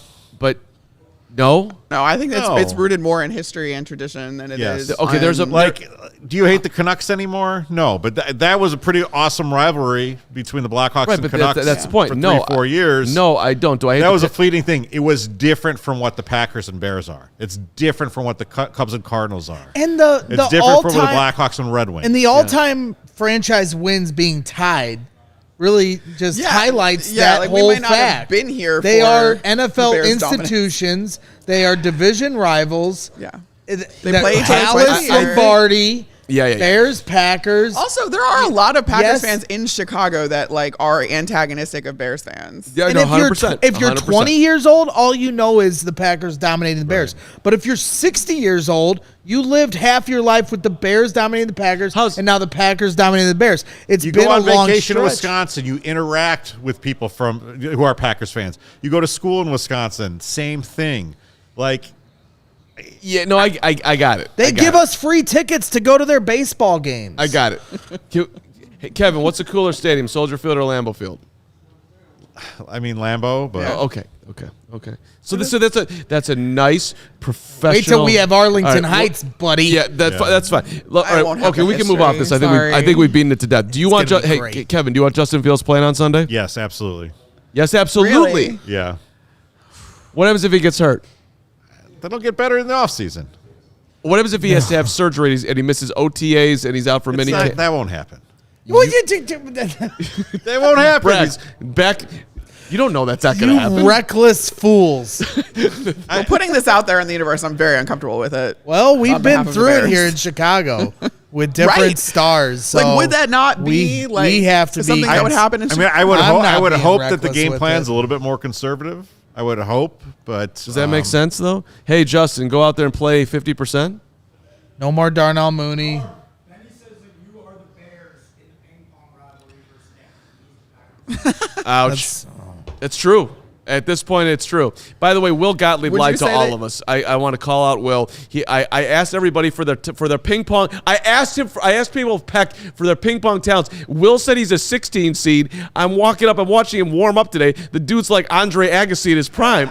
no. No, I think No. it's rooted more in history and tradition than it is. Yes. Okay, there's a- on- Like, do you hate the Canucks anymore? No, but that was a pretty awesome rivalry between the Blackhawks Right, and but Canucks that's the point. for No, 3-4 years. No, I don't. Do I hate That the was a Ca- fleeting thing. It was different from what the Packers and Bears are. It's different from what the Cubs and Cardinals are. And It's the different from the all-time Blackhawks and Red Wings. and the all-time franchise wins being tied really just Yeah, highlights yeah, that like, we whole might not have fact. been here They for are the NFL Bears' institutions. They are division rivals. Yeah. They play each other Dallas twice a year. Lombardi. Yeah. Bears, Packers. Also, there are a lot of Packers Yes. fans in Chicago that like are antagonistic of Bears fans. Yeah, And no, if you're 100%. if you're 100%. 20 years old, all you know is the Packers dominating the Bears. But if you're 60 years old, you lived half your life with the Bears dominating the Packers, and now the Packers dominating the Bears. It's You been go on a long vacation to stretch. Wisconsin, you interact with people who are Packers fans. You go to school in Wisconsin, same thing. Like, Yeah, no, I got it. They I got give it. us free tickets to go to their baseball games. I got it. Hey, Kevin, what's a cooler stadium, Soldier Field or Lambeau Field? I mean Lambeau, but Oh, okay. So that's a nice professional. Wait till we have Arlington All right, Heights, buddy. Yeah, that's fine. All I right, won't have okay, the we can move off history. this. I think we've beaten it to death. Do you want? gonna be Hey, great. Kevin, do you want Justin Fields playing on Sunday? yes, absolutely. Yes, absolutely. Really? Yeah. What happens if he gets hurt? That'll get better in the offseason. What happens if he has to have surgery and he misses OTAs and he's out for many? That won't happen. That won't happen. Brad, back. You don't know that's not going to happen. Reckless fools. Well, putting this out there in the universe, I'm very uncomfortable with it. Well, we've On been behalf of the through it Bears. here in Chicago with different Right. stars. So Like, would that not be we have to something be? that would happen in I mean, I would I'm not hope being that the reckless game with plan's it. a little bit more conservative. I would hope, but Does that make sense though? Hey, Justin, go out there and play 50%. No more Darnell Mooney. Then he says that you are the Bears in the ping pong rivalry versus Nick. Ouch. It's true. At this point, it's true. By the way, Will Gottlieb Would lied you to say all that- of us. I want to call out Will. I asked everybody for their ping pong. I asked people of Peck for their ping pong talents. Will said he's a 16 seed. I'm walking up. I'm watching him warm up today. The dude's like Andre Agassi at his prime.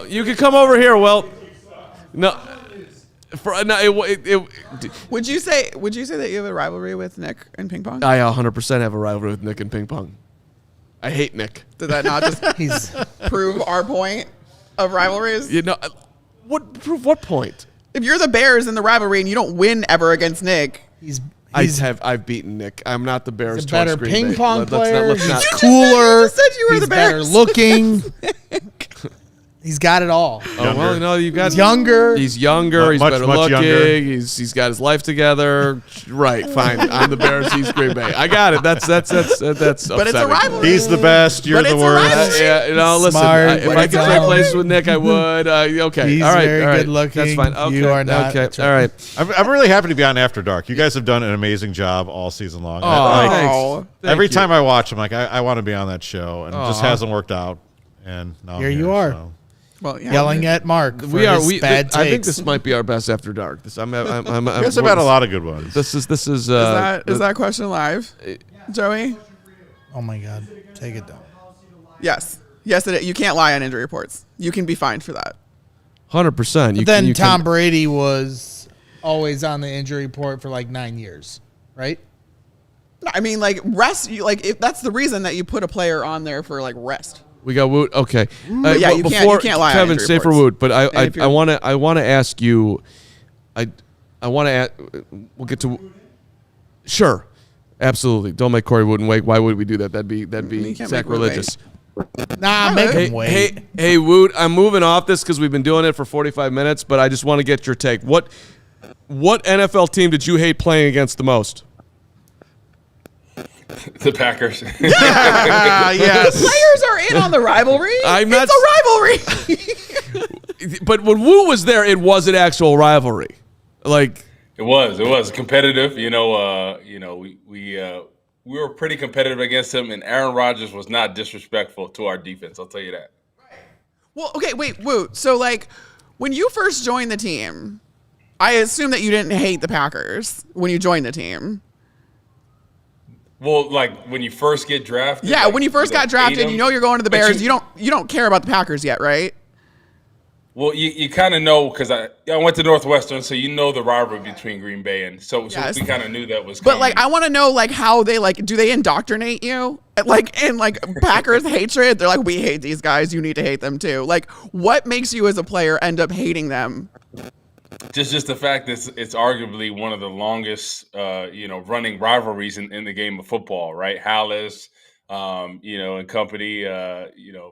You can come over here, Will. No. Would you say that you have a rivalry with Nick in ping pong? I 100% have a rivalry with Nick in ping pong. I hate Nick. Did that not just He's prove our point of rivalries? You know, prove what point? If you're the Bears in the rivalry and you don't win ever against Nick, I've beaten Nick. I'm not the Bears. a better towards Green ping Bay. pong Let's player. not- let's not- He's cooler. you just said you were He's the better Bears. looking. He's got it all. Oh, well, no, you got He's younger. He's younger. He's Much, better much looking. younger. He's got his life together. Right, fine. I'm the Bears. He's Green Bay. I got it. That's. but it's a upsetting. rivalry. he's the best. You're But the it's a worst. rivalry. Yeah, you know, listen. Smart, If but I it's could trade all- places with Nick, I would. Okay, He's all right, very all right. good looking. That's fine. Okay, You are not. Okay, all right. I'm really happy to be on After Dark. You guys have done an amazing job all season long. Oh, Like, thanks. Thank every you. time I watch, I'm like, I want to be on that show, and it just Aw. hasn't worked out. And now I'm Here you are. so. Well, yeah. Yelling at Mark for We are. his bad takes. I think this might be our best After Dark. This. I'm. You guys have had a lot of good ones. This is. Is that question live, Joey? Oh my God, take it down. Yes. Yes, it is. You can't lie on injury reports. You can be fined for that. 100%. But then Tom Brady was always on the injury report for like 9 years, right? I mean, like rest. If that's the reason that you put a player on there for like rest. We got Woot. Okay. But yeah, you can't lie on Kevin, injury stay for reports. Woot. But And if I you're- want to ask you. I want to ask. We'll get to. Sure, absolutely. Don't make Corey Wooten wait. Why would we do that? That'd be You can't make Woot sacrilegious. Nah, make Hey, him wait. hey, Woot. I'm moving off this because we've been doing it for 45 minutes. But I just want to get your take. What NFL team did you hate playing against the most? The Packers. Yes. Players are in on the rivalry. I'm not- It's a rivalry. But when Woo was there, it was an actual rivalry. Like. It was competitive. We were pretty competitive against him, and Aaron Rodgers was not disrespectful to our defense. I'll tell you that. Well, okay, wait, Woot. So, like, when you first joined the team, I assume that you didn't hate the Packers when you joined the team. Well, like when you first get drafted. Yeah, like, when you first got hate drafted, him, you know you're going to the but Bears. You don't care about the Packers yet, right? Well, you kind of know because I went to Northwestern, so you know the rivalry between Green Bay and so Yes. we kind of knew that was. But coming. like, I want to know like how they like do they indoctrinate you like in like Packers hatred? They're like, we hate these guys. You need to hate them too. Like, what makes you as a player end up hating them? Just the fact that it's arguably one of the longest, running rivalries in the game of football, right? Hallis, and company,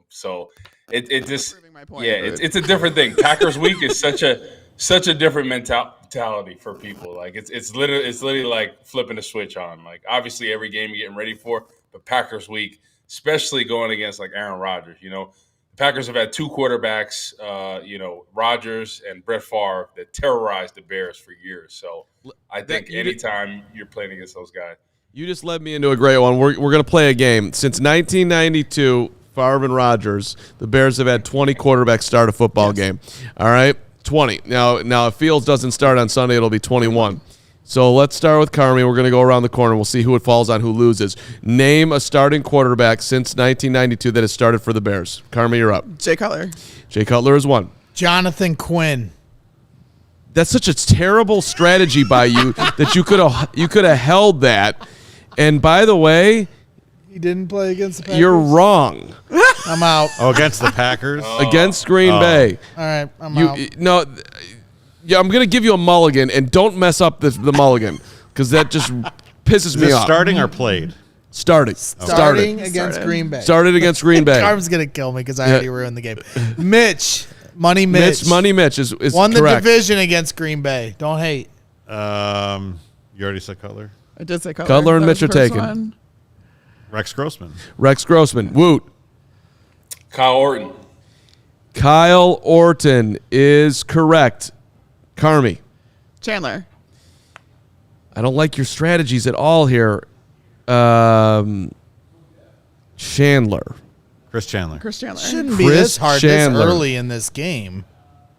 so it just, Proving my point, yeah, but- it's a different thing. Packers week is such a different mentality for people. Like it's literally like flipping a switch on. Like obviously every game you're getting ready for, but Packers week, especially going against like Aaron Rodgers, the Packers have had two quarterbacks, Rodgers and Brett Favre, that terrorized the Bears for years. So I think anytime you're playing against those guys. You just led me into a great one. We're going to play a game. Since 1992, Favre and Rodgers, the Bears have had 20 quarterbacks start a football game. All right? 20. Now, if Fields doesn't start on Sunday, it'll be 21. So let's start with Carman. We're going to go around the corner. We'll see who it falls on, who loses. Name a starting quarterback since 1992 that has started for the Bears. Carman, you're up. Jay Cutler. Jay Cutler is one. Jonathan Quinn. That's such a terrible strategy by you that you could have held that. And by the way, He didn't play against the Packers? You're wrong. I'm out. Oh, against the Packers? Against Green Bay. All right, I'm out. No, yeah, I'm going to give you a mulligan, and don't mess up the mulligan, because that just pisses Is me this off. starting or played? Starting Against Green Bay. Started against Green Bay. Carm's going to kill me because I already ruined the game. Mitch. Money Mitch. Money Mitch is won correct. the division against Green Bay. Don't hate. You already said Cutler? I did say Cutler. Cutler and That Mitch was are the first taken. one. Rex Grossman. Rex Grossman. Woot. Kyle Orton. Kyle Orton is correct. Carmi. Chandler. I don't like your strategies at all here. Chandler. Chris Chandler. Chris Chandler. Shouldn't be Chris this hard Chandler. this early in this game.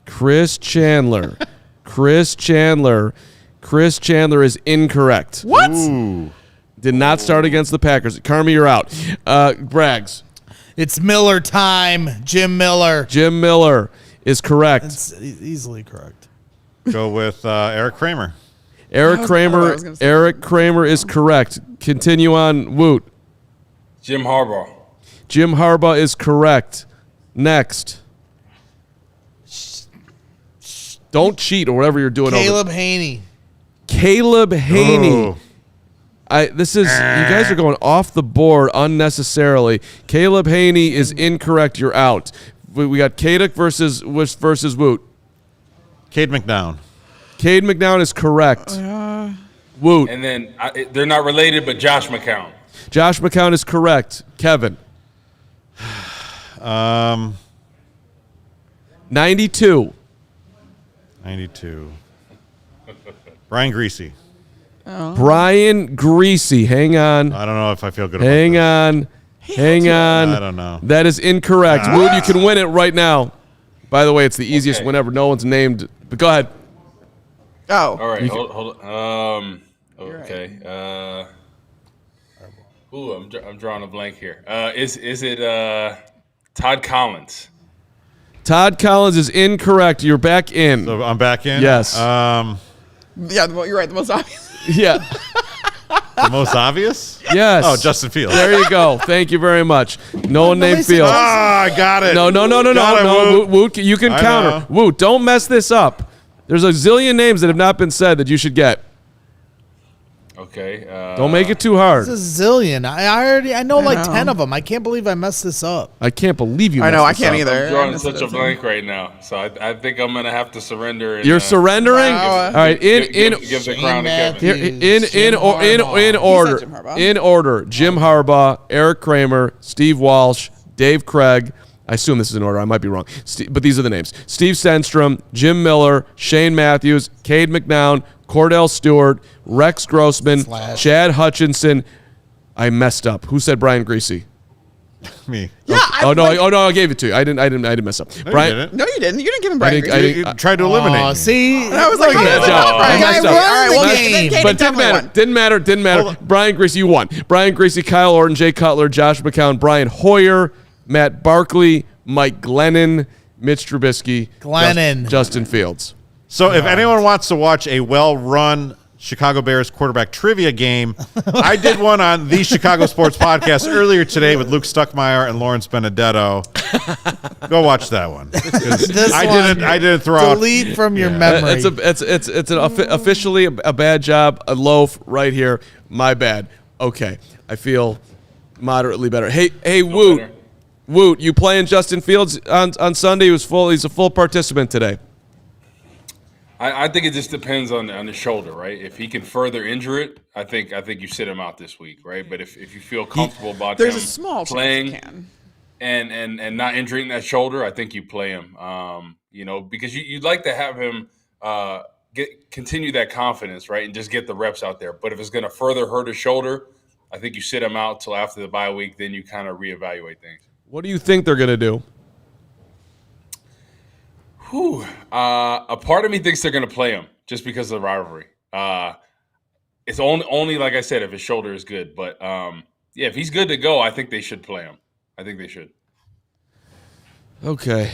Chris Chandler. Chris Chandler is incorrect. What? Ooh. Did not start against the Packers. Carmi, you're out. Braggs. It's Miller time. Jim Miller. Jim Miller is correct. It's easily correct. Go with Eric Kramer. Eric Kramer is correct. Continue on. Woot. Jim Harbaugh. Jim Harbaugh is correct. Next. Don't cheat or whatever you're doing. Caleb Haney. Caleb Haney. Ooh. You guys are going off the board unnecessarily. Caleb Haney is incorrect. You're out. We got Kadek versus Woot. Cade McNown. Cade McNown is correct. Woot. And then they're not related, but Josh McCown. Josh McCown is correct. Kevin. 92. 92. Brian Greasy. Brian Greasy. Hang on. I don't know if I feel good about Hang this. on. Hang on. I don't know. That is incorrect. Woot, you can win it right now. By the way, it's the easiest win ever. No one's named. But go ahead. Oh. All right, hold on. Okay. I'm drawing a blank here. Is it Todd Collins? Todd Collins is incorrect. You're back in. So I'm back in? Yes. Yeah, you're right. The most obvious. Yeah. The most obvious? Yes. Oh, Justin Fields. There you go. Thank you very much. No one named Fields. Ah, I got it. No. Got it, Woot, you can I counter. know. Woot, don't mess this up. There's a zillion names that have not been said that you should get. Okay. Don't make it too hard. It's a zillion. I know like know. 10 of them. I can't believe I messed this up. I can't believe you. I know. I messed this can't up. either. I'm drawing such a blank right now, so I think I'm gonna have to surrender. And, You're surrendering. Wow. All right. give the crown to Kevin. Here, in order. Jim Harbaugh. In order. Jim Harbaugh, Eric Kramer, Steve Walsh, Dave Craig. I assume this is in order. I might be wrong. But these are the names. Steve Senstrom, Jim Miller, Shane Matthews, Cade McNown, Cordell Stewart, Rex Grossman, Chad Hutchinson. I messed up. Who said Brian Greasy? Me. Yeah. No, I gave it to you. I didn't mess up. No, Brian, you didn't. No, you didn't. You didn't give him Brian I Greasy. didn't- You tried to eliminate Oh, me. see? And I was like, Look oh, at that's that. not Brian I messed Greasy. up. All right, well, The then game. Cade but didn't matter. Didn't matter. Brian Greasy, you won. Brian Greasy, Kyle Orton, Jay Cutler, Josh McCown, Brian Hoyer, Matt Barkley, Mike Glennon, Mitch Trubisky, Glennon. Justin Fields. So if anyone wants to watch a well-run Chicago Bears quarterback trivia game, I did one on the Chicago Sports Podcast earlier today with Luke Stuckmeyer and Lawrence Benedetto. Go watch that one. 'Cause This I one, didn't throw out. delete from your memory. It's officially a bad job, a loaf right here. My bad. Okay, I feel moderately better. Hey, Woot, you playing Justin Fields on Sunday? He's a full participant today. I think it just depends on the shoulder, right? If he can further injure it, I think you sit him out this week, right? But if you feel comfortable about There's him a small playing chance he can. and not injuring that shoulder, I think you play him. Because you'd like to have him continue that confidence, right, and just get the reps out there. But if it's going to further hurt his shoulder, I think you sit him out till after the bye week. Then you kind of reevaluate things. What do you think they're going to do? A part of me thinks they're going to play him just because of the rivalry. It's only like I said, if his shoulder is good. But if he's good to go, I think they should play him. I think they should. Okay.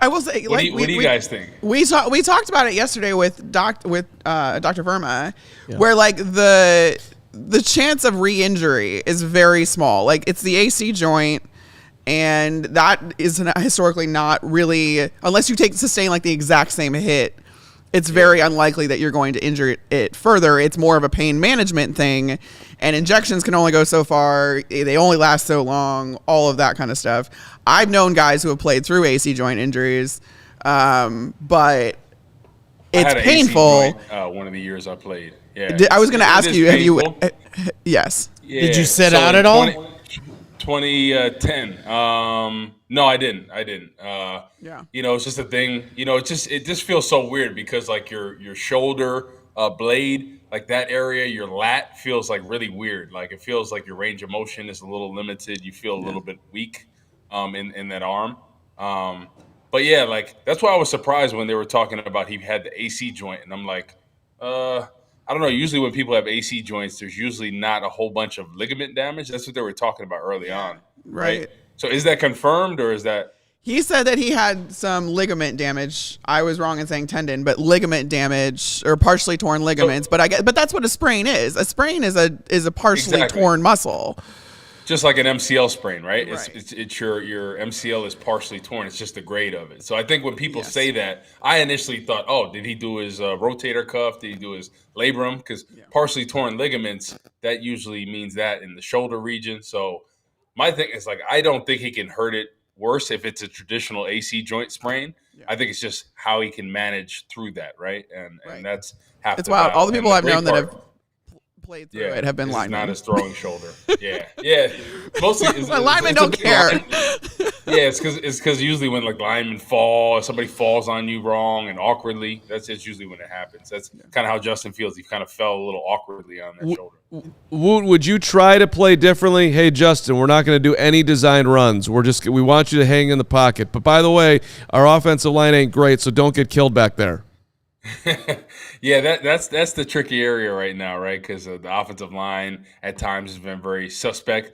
I will say, What do you guys think? We talked about it yesterday with Dr. Verma, where like the the chance of re-injury is very small. Like, it's the AC joint, and that is historically not really, unless you sustain like the exact same hit, it's very unlikely that you're going to injure it further. It's more of a pain management thing, and injections can only go so far. They only last so long, all of that kind of stuff. I've known guys who have played through AC joint injuries, but it's painful. AC joint, one of the years I played. Yeah. I was going to ask you, have you? Yes. Yeah. Did you sit out at all? 2010. No, I didn't. Yeah. It's just a thing. It just feels so weird because like your shoulder blade, like that area, your lat feels like really weird. Like it feels like your range of motion is a little limited. You feel a little bit weak in that arm. But yeah, like that's why I was surprised when they were talking about he had the AC joint, and I'm like, I don't know. Usually when people have AC joints, there's usually not a whole bunch of ligament damage. That's what they were talking about early on. Right. So is that confirmed or is that? He said that he had some ligament damage. I was wrong in saying tendon, but ligament damage or partially torn ligaments. But that's what a sprain is. A sprain is a partially torn muscle. Just like an MCL sprain, right? It's your MCL is partially torn. It's just the grade of it. So I think when people say that, I initially thought, oh, did he do his rotator cuff? Did he do his labrum? Because partially torn ligaments, that usually means that in the shoulder region. So my thing is like, I don't think he can hurt it worse if it's a traditional AC joint sprain. Yeah. I think it's just how he can manage through that, right? And that's half. It's wild. All the people I've known that have played through it have been linemen. Not his throwing shoulder. Yeah. Mostly, linemen don't care. It's because usually when like linemen fall, somebody falls on you wrong and awkwardly. That's usually when it happens. That's kind of how Justin feels. He kind of fell a little awkwardly on that shoulder. Woot, would you try to play differently? Hey, Justin, we're not going to do any design runs. We want you to hang in the pocket. But by the way, our offensive line ain't great, so don't get killed back there. Yeah, that's the tricky area right now, right? Because the offensive line at times has been very suspect.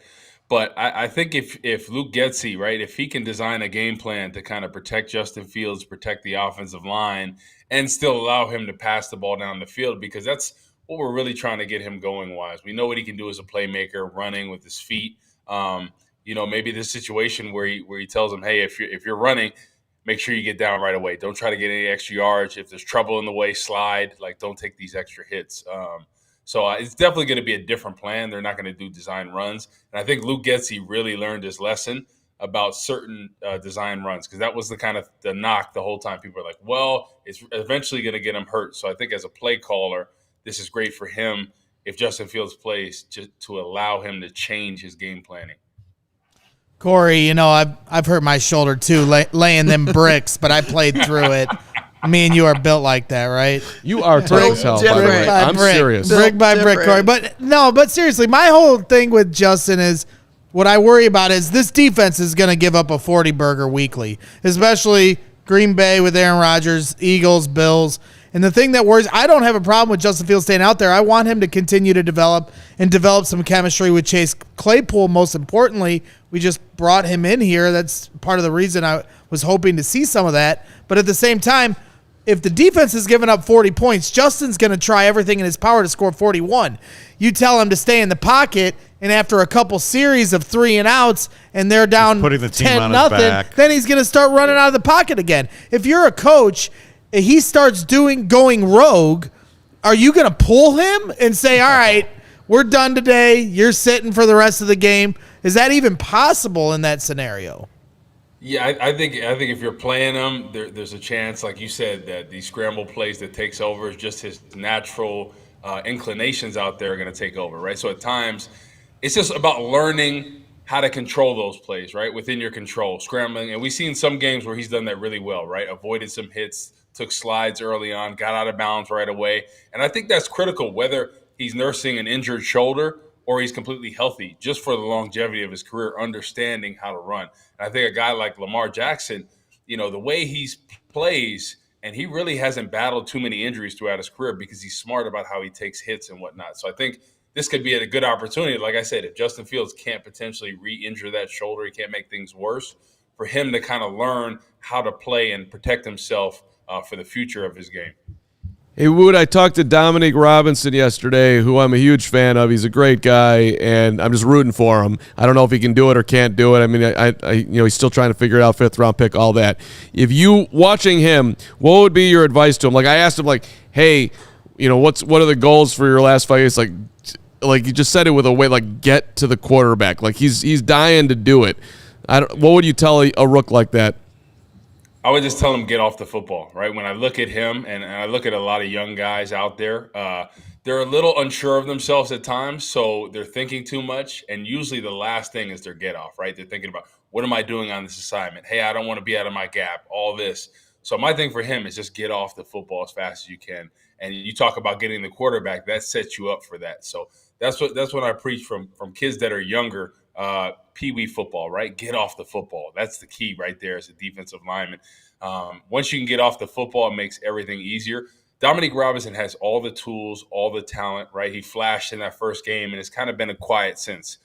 But I think if Luke Getsy, right, if he can design a game plan to kind of protect Justin Fields, protect the offensive line, and still allow him to pass the ball down the field, because that's what we're really trying to get him going wise. We know what he can do as a playmaker, running with his feet. Maybe this situation where he tells him, hey, if you're running, make sure you get down right away. Don't try to get any extra yards. If there's trouble in the way, slide. Like, don't take these extra hits. So it's definitely going to be a different plan. They're not going to do design runs. And I think Luke Getsy really learned his lesson about certain design runs, because that was the kind of the knock the whole time. People are like, well, it's eventually going to get him hurt. So I think as a play caller, this is great for him if Justin Fields plays, just to allow him to change his game planning. Corey, I've hurt my shoulder too, laying them bricks, but I played through it. Me and you are built like that, right? You are tough as hell, by the way. I'm serious. Brick by brick, Corey. But seriously, my whole thing with Justin is, what I worry about is this defense is going to give up a 40-burger weekly, especially Green Bay with Aaron Rodgers, Eagles, Bills. And the thing that worries, I don't have a problem with Justin Fields staying out there. I want him to continue to develop some chemistry with Chase Claypool. Most importantly, we just brought him in here. That's part of the reason I was hoping to see some of that. But at the same time, if the defense is giving up 40 points, Justin's going to try everything in his power to score 41. You tell him to stay in the pocket, and after a couple series of 3-and-outs, and they're down 10-0, then he's going to start running out of the pocket again. If you're a coach, he starts going rogue, are you going to pull him and say, all right, we're done today, you're sitting for the rest of the game? Is that even possible in that scenario? Yeah, I think if you're playing him, there's a chance, like you said, that these scramble plays that takes over is just his natural inclinations out there are going to take over, right? So at times, it's just about learning how to control those plays, right? Within your control, scrambling. And we've seen some games where he's done that really well, right? Avoided some hits, took slides early on, got out of bounds right away. And I think that's critical, whether he's nursing an injured shoulder or he's completely healthy, just for the longevity of his career, understanding how to run. And I think a guy like Lamar Jackson, the way he plays, and he really hasn't battled too many injuries throughout his career because he's smart about how he takes hits and whatnot. So I think this could be a good opportunity. Like I said, if Justin Fields can't potentially re-injure that shoulder, he can't make things worse, for him to kind of learn how to play and protect himself for the future of his game. Hey, Wood, I talked to Dominic Robinson yesterday, who I'm a huge fan of. He's a great guy, and I'm just rooting for him. I don't know if he can do it or can't do it. I mean, he's still trying to figure it out, 5th-round pick, all that. If you, watching him, what would be your advice to him? Like, I asked him, like, hey, what are the goals for your last 5 years? Like you just said it with a way, like, get to the quarterback. Like, he's dying to do it. What would you tell a rook like that? I would just tell him get off the football, right? When I look at him and I look at a lot of young guys out there, they're a little unsure of themselves at times, so they're thinking too much, and usually the last thing is their get off, right? They're thinking about, what am I doing on this assignment? Hey, I don't want to be out of my gap, all this. So my thing for him is just get off the football as fast as you can. And you talk about getting the quarterback, that sets you up for that. So that's what I preach from kids that are younger, pee-wee football, right? Get off the football. That's the key right there as a defensive lineman. Once you can get off the football, it makes everything easier. Dominic Robinson has all the tools, all the talent, right? He flashed in that first game, and it's kind of been a quiet since.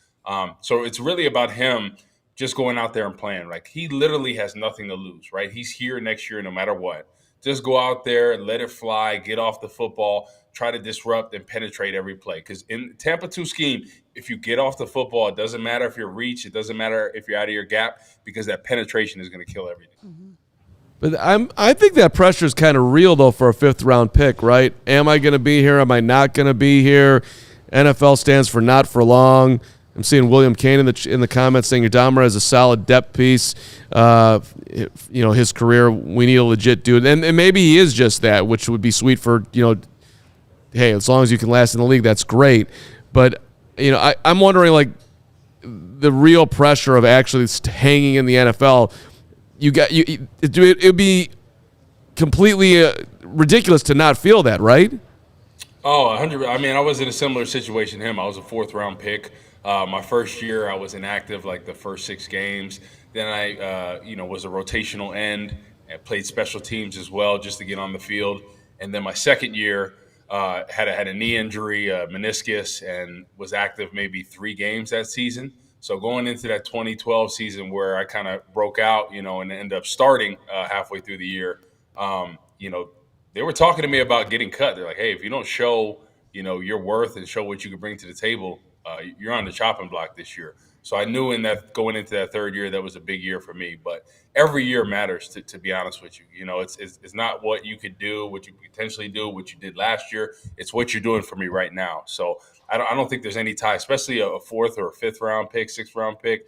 So it's really about him just going out there and playing. Like, he literally has nothing to lose, right? He's here next year no matter what. Just go out there, let it fly, get off the football, try to disrupt and penetrate every play. Because in Tampa 2 scheme, if you get off the football, it doesn't matter if you're reach, it doesn't matter if you're out of your gap, because that penetration is going to kill everything. Mm-hmm. But I think that pressure is kind of real, though, for a 5th-round pick, right? Am I going to be here? Am I not going to be here? NFL stands for not for long. I'm seeing William Kane in the comments saying Adama is a solid depth piece. His career, we need a legit dude. And maybe he is just that, which would be sweet for, hey, as long as you can last in the league, that's great. But, I'm wondering, like, the real pressure of actually hanging in the NFL. It would be completely ridiculous to not feel that, right? Oh, 100. I mean, I was in a similar situation to him. I was a 4th-round pick. My first year, I was inactive like the first 6 games. Then I, was a rotational end and played special teams as well just to get on the field. And then my second year, had a knee injury, meniscus, and was active maybe 3 games that season. So going into that 2012 season where I kind of broke out, and ended up starting halfway through the year, they were talking to me about getting cut. They're like, hey, if you don't show, your worth and show what you can bring to the table, you're on the chopping block this year. So I knew going into that 3rd year, that was a big year for me. But every year matters, to be honest with you. It's not what you could do, what you potentially do, what you did last year. It's what you're doing for me right now. So I don't think there's any tie, especially a 4th or a 5th-round pick, 6th-round pick.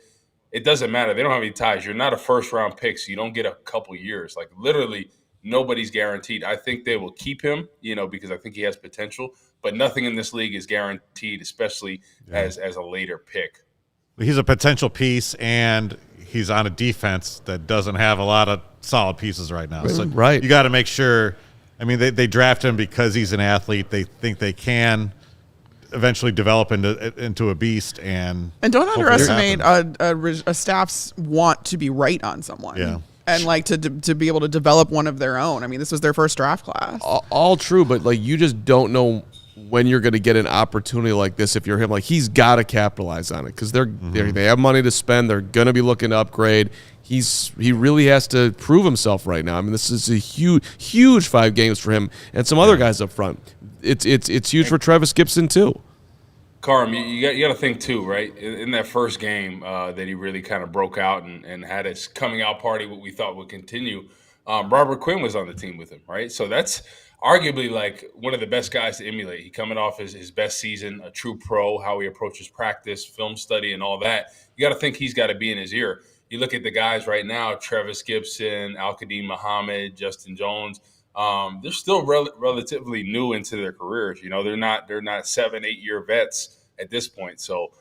It doesn't matter. They don't have any ties. You're not a 1st-round pick, so you don't get a couple years. Like, literally, nobody's guaranteed. I think they will keep him, because I think he has potential. But nothing in this league is guaranteed, especially as a later pick. He's a potential piece, and he's on a defense that doesn't have a lot of solid pieces right now. So right. You got to make sure. I mean, they draft him because he's an athlete. They think they can eventually develop into a beast. And don't underestimate a staff's want to be right on someone. Yeah. And like to be able to develop one of their own. I mean, this was their first draft class. All true, but like you just don't know when you're going to get an opportunity like this. If you're him, like he's got to capitalize on it because they have money to spend. They're going to be looking to upgrade. He really has to prove himself right now. I mean, this is a huge 5 games for him and some other guys up front. It's huge for Travis Gibson too. Carm, you got to think too, right? In that first game that he really kind of broke out and had his coming out party, what we thought would continue. Robert Quinn was on the team with him, right? So that's arguably like one of the best guys to emulate. He coming off his best season, a true pro, how he approaches practice, film study, and all that. You got to think he's got to be in his ear. You look at the guys right now, Travis Gibson, Al-Qadim Muhammad, Justin Jones. They're still relatively new into their careers. They're not 7-8 year vets at this point. So,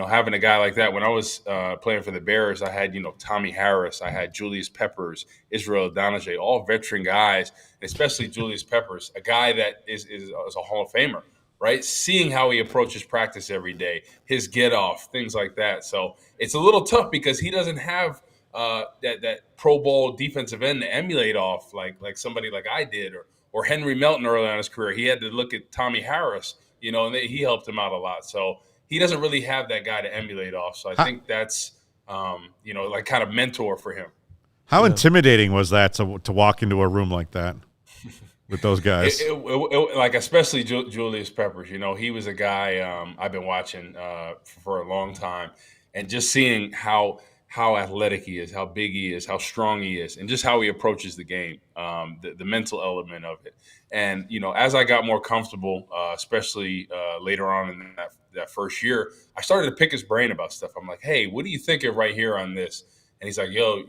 having a guy like that, when I was playing for the Bears, I had, Tommy Harris, I had Julius Peppers, Israel Donajee, all veteran guys, and especially Julius Peppers, a guy that is a Hall of Famer, right? Seeing how he approaches practice every day, his get off, things like that. So it's a little tough because he doesn't have that Pro Bowl defensive end to emulate off like somebody like I did or Henry Melton early on in his career. He had to look at Tommy Harris, and he helped him out a lot. So he doesn't really have that guy to emulate off. So I think that's, like kind of mentor for him. How intimidating was that to walk into a room like that? with those guys. Like especially Julius Peppers. You know, he was a guy I've been watching for a long time, and just seeing how athletic he is, how big he is, how strong he is, and just how he approaches the game, the mental element of it. And you know, as I got more comfortable, especially later on in that first year, I started to pick his brain about stuff. I'm like, hey, what do you think of right here on this? And he's like, yo,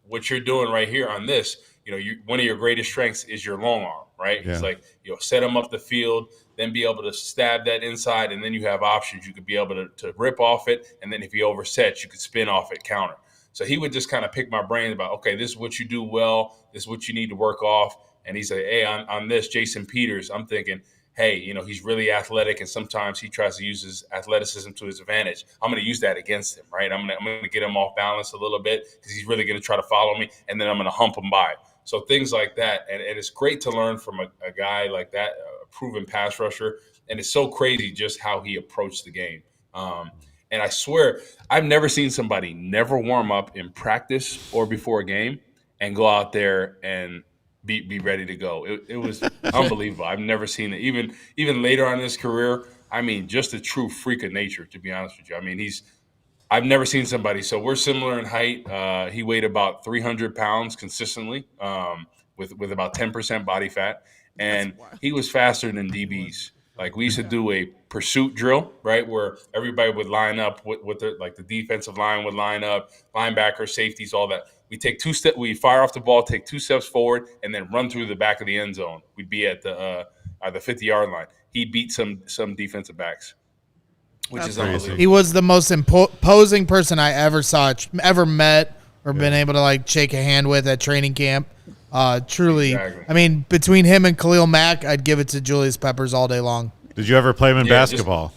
what you're doing right here on this, you know, one of your greatest strengths is your long arm, right? Yeah. It's like, you know, set him up the field, then be able to stab that inside, and then you have options. You could be able to rip off it, and then if he oversets, you could spin off it, counter. So he would just kind of pick my brain about, okay, this is what you do well, this is what you need to work off. And he's like, hey, on this, Jason Peters, I'm thinking, hey, you know, he's really athletic, and sometimes he tries to use his athleticism to his advantage. I'm going to use that against him, right? I'm going to get him off balance a little bit because he's really going to try to follow me, and then I'm going to hump him by. So things like that, and it's great to learn from a guy like that, a proven pass rusher, and it's so crazy just how he approached the game. And I swear, I've never seen somebody never warm up in practice or before a game and go out there and be ready to go. It was unbelievable. I've never seen it. Even later on in his career, I mean, just a true freak of nature, to be honest with you. I mean, I've never seen somebody. So we're similar in height. He weighed about 300 pounds consistently, with about 10% body fat, and he was faster than DBs. Like we used to do a pursuit drill, right, where everybody would line up with the defensive line would line up, linebackers, safeties, all that. We take we fire off the ball, take 2 steps forward, and then run through the back of the end zone. We'd be at the 50-yard line. He beat some defensive backs, which is unbelievable. He was the most imposing person I ever met, or been able to like shake a hand with at training camp. Truly, exactly. I mean, between him and Khalil Mack, I'd give it to Julius Peppers all day long. Did you ever play him in basketball?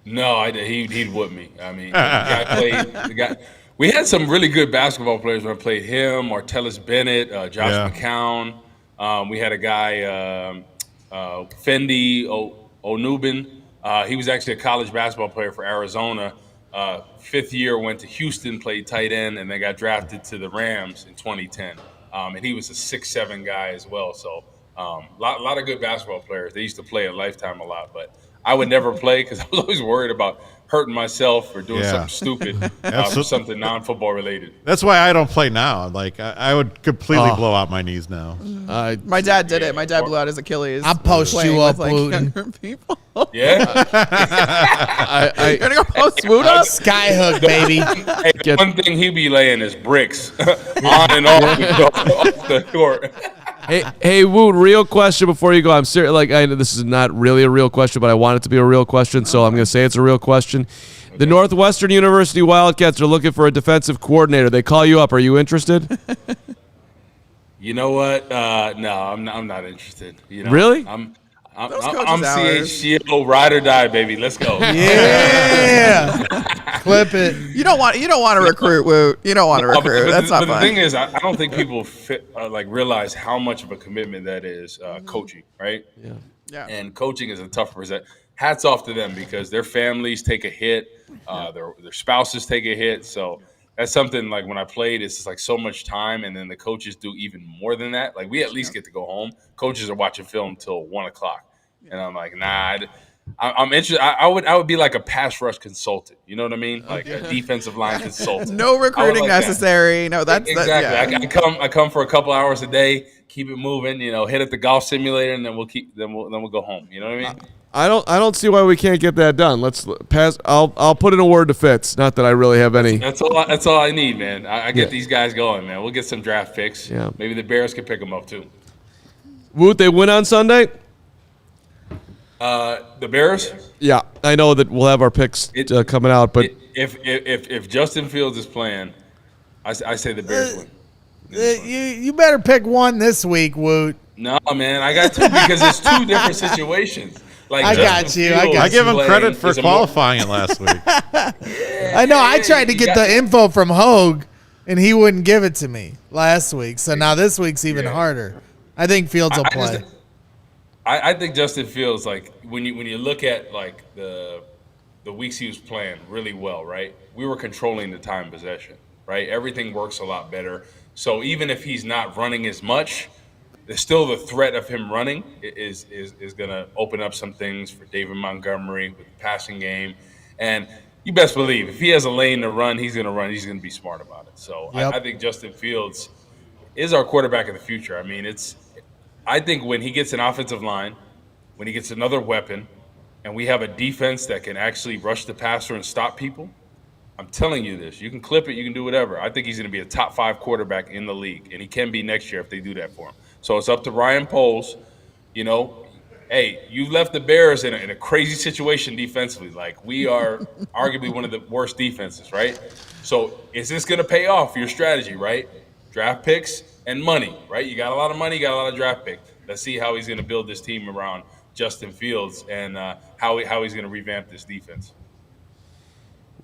No, I did. He'd whip me. I mean, the guy. We had some really good basketball players when I played him, Martellus Bennett, Josh McCown. We had a guy, Fendi Onubin. He was actually a college basketball player for Arizona. 5th year, went to Houston, played tight end, and then got drafted to the Rams in 2010. And he was a 6'7" guy as well. So lot of good basketball players. They used to play at Lifetime a lot, but I would never play because I was always worried about hurting myself or doing something stupid or something non-football related. That's why I don't play now. Like I would completely blow out my knees now. My dad did it. My dad blew out his Achilles. I'll post you up, younger people. Yeah. You're gonna go post Woot up? Skyhook, baby. Hey, one thing he be laying is bricks on and off the court. Hey, Woot, real question before you go. I'm serious. Like, I know this is not really a real question, but I want it to be a real question, so I'm going to say it's a real question. The Northwestern University Wildcats are looking for a defensive coordinator. They call you up. Are you interested? You know what? No, I'm not interested. You know, really? I'm CHGO ride or die, baby. Let's go. Yeah. Clip it. You don't want to recruit, Woot. You don't want to recruit. That's not fun. The thing is, I don't think people realize how much of a commitment that is coaching, right? Yeah. And coaching is a tough process. Hats off to them because their families take a hit, their spouses take a hit. So that's something like when I played, it's just like so much time, and then the coaches do even more than that. Like we at least get to go home. Coaches are watching film till 1:00, and I'm like, nah. I'm interested. I would be like a pass rush consultant. You know what I mean? Like a defensive line consultant. No recruiting necessary. No, that's exactly. I come for a couple hours a day, keep it moving. You know, hit at the golf simulator, and then we'll go home. You know what I mean? I don't see why we can't get that done. Let's pass. I'll put in a word to Fitz. Not that I really have any. That's all I need, man. I get these guys going, man. We'll get some draft picks. Yeah. Maybe the Bears can pick them up too. Woot, they win on Sunday? The Bears? Yeah, I know that we'll have our picks coming out, but if Justin Fields is playing, I say the Bears win. You better pick one this week, Woot. No, man, I got two because it's 2 different situations. Like I got you. I give him credit for qualifying it last week. I know. I tried to get the info from Hogue, and he wouldn't give it to me last week. So now this week's even harder. I think Fields will play. I think Justin Fields, like when you look at like the weeks he was playing really well, right? We were controlling the time possession, right? Everything works a lot better. So even if he's not running as much, there's still the threat of him running is going to open up some things for David Montgomery with the passing game. And you best believe if he has a lane to run, he's going to run. He's going to be smart about it. So I think Justin Fields is our quarterback of the future. I mean, I think when he gets an offensive line, when he gets another weapon, and we have a defense that can actually rush the passer and stop people, I'm telling you this. You can clip it. You can do whatever. I think he's going to be a top 5 quarterback in the league, and he can be next year if they do that for him. So it's up to Ryan Poles. You know, hey, you left the Bears in a crazy situation defensively. Like, we are arguably one of the worst defenses, right? So is this going to pay off for your strategy, right? Draft picks and money, right? You got a lot of money, you got a lot of draft picks. Let's see how he's going to build this team around Justin Fields and how he's going to revamp this defense.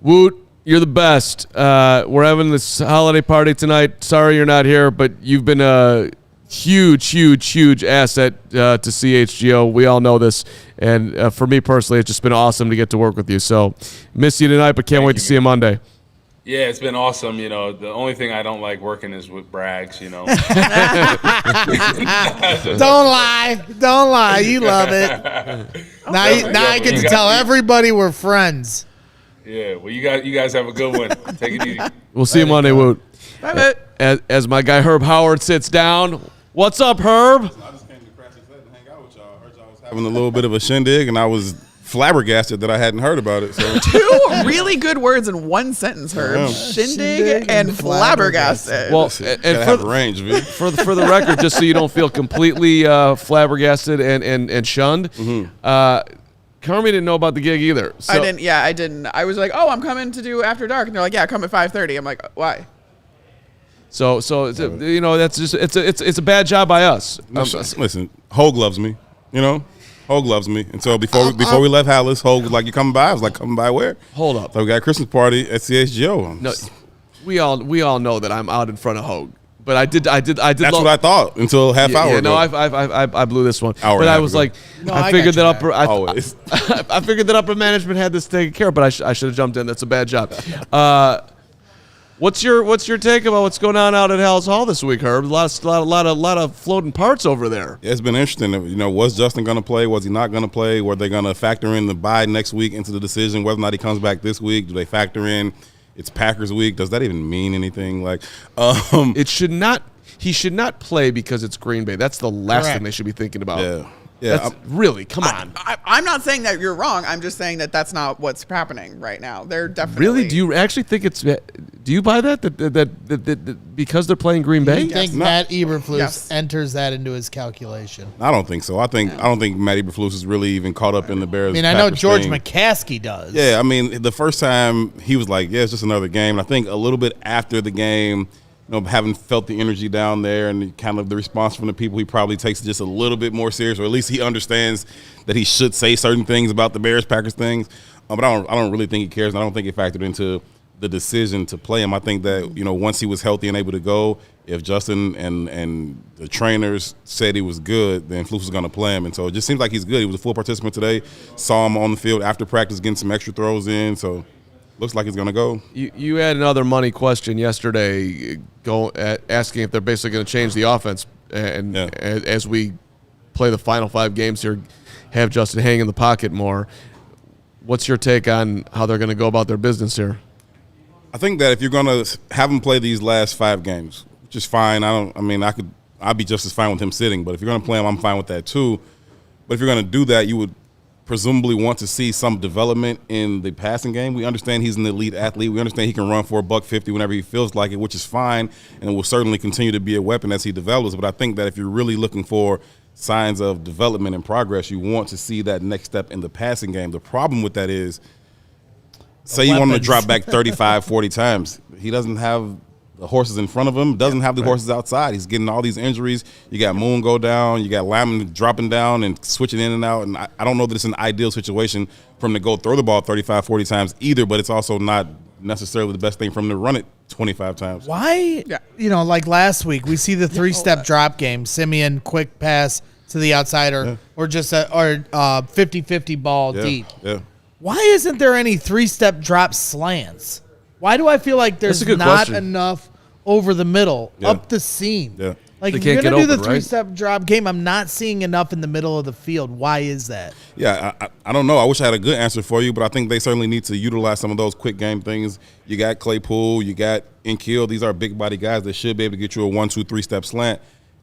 Woot, you're the best. We're having this holiday party tonight. Sorry you're not here, but you've been a huge asset to CHGO. We all know this. And for me personally, it's just been awesome to get to work with you. So miss you tonight, but can't wait to see you Monday. Yeah, it's been awesome. You know, the only thing I don't like working is with Braggs, you know. Don't lie. You love it. Now I get to tell everybody we're friends. Yeah, well, you guys have a good one. Take it easy. We'll see you Monday, Woot. As my guy Herb Howard sits down. What's up, Herb? I just came to Crash and hang out with y'all. I heard y'all was having a little bit of a shindig, and I was flabbergasted that I hadn't heard about it. So 2 really good words in one sentence, Herb. Yeah. Shindig and flabbergasted. Well, and for the record, just so you don't feel completely flabbergasted and shunned, Carman didn't know about the gig either. So. I didn't. I was like, oh, I'm coming to do After Dark. And they're like, yeah, come at 5:30. I'm like, why? So you know, that's just it's a bad job by us. Listen, Hogue loves me. You know, Hogue loves me. And so before we left Hallis, Hogue was like, "You coming by?" I was like, "Coming by where?" Hold up. So we got a Christmas party at CHGO. No, we all know that I'm out in front of Hogue. But I did. That's what I thought until half hour ago. No, I blew this one. Hour but I ago. was like, No, I figured that upper. Always. I figured that upper management had this taken care of, but I should have jumped in. That's a bad job. What's your take about what's going on out at Hallis Hall this week, Herb? A lot of floating parts over there. Yeah, it's been interesting. You know, was Justin going to play? Was he not going to play? Were they going to factor in the bye next week into the decision whether or not he comes back this week? Do they factor in it's Packers week? Does that even mean anything? Like, it should not. He should not play because it's Green Bay. That's the last thing they should be thinking about. Yeah. Really, come on. I'm not saying that you're wrong. I'm just saying that that's not what's happening right now. They're definitely. Really? Do you actually think it's? Do you buy that because they're playing Green Bay? You think Matt Eberflus enters that into his calculation? I don't think so. I don't think Matt Eberflus is really even caught up in the Bears. I mean, I know George thing. McCaskey does. Yeah, I mean, the first time he was like, "Yeah, it's just another game." And I think a little bit after the game, you know, having felt the energy down there and kind of the response from the people, he probably takes it just a little bit more serious, or at least he understands that he should say certain things about the Bears-Packers things. But I don't really think he cares, and I don't think it factored into the decision to play him. I think that, you know, once he was healthy and able to go, if Justin and the trainers said he was good, then Flus was going to play him. And so it just seems like he's good. He was a full participant today. Saw him on the field after practice getting some extra throws in, so looks like he's going to go. You had another money question yesterday, asking if they're basically going to change the offense, and as we play the final 5 games here, have Justin hang in the pocket more. What's your take on how they're going to go about their business here? I think that if you're going to have him play these last 5 games, which is fine. I'd be just as fine with him sitting. But if you're going to play him, I'm fine with that too. But if you're going to do that, you would presumably want to see some development in the passing game. We understand he's an elite athlete. We understand he can run for $150 whenever he feels like it, which is fine, and it will certainly continue to be a weapon as he develops. But I think that if you're really looking for signs of development and progress, you want to see that next step in the passing game. The problem with that is, say you want him to drop back 35, 40 times. He doesn't have the horses in front of him, doesn't have the horses outside. He's getting all these injuries. You got Moon go down. You got Lyman dropping down and switching in and out. And I don't know that it's an ideal situation for him to go throw the ball 35, 40 times either, but it's also not necessarily the best thing for him to run it 25 times. Why? Yeah. You know, like last week, we see the 3-step drop game. Simeon, quick pass to the outside or just a 50-50 ball deep. Yeah. Why isn't there any 3-step drop slants? Why do I feel like there's not enough over the middle, up the seam? Yeah. Like, They if you're can't going to get do the open, right? three-step drop game, I'm not seeing enough in the middle of the field. Why is that? Yeah, I don't know. I wish I had a good answer for you, but I think they certainly need to utilize some of those quick game things. You got Claypool, you got Inkill. These are big body guys that should be able to get you a 1, 2, 3-step slant,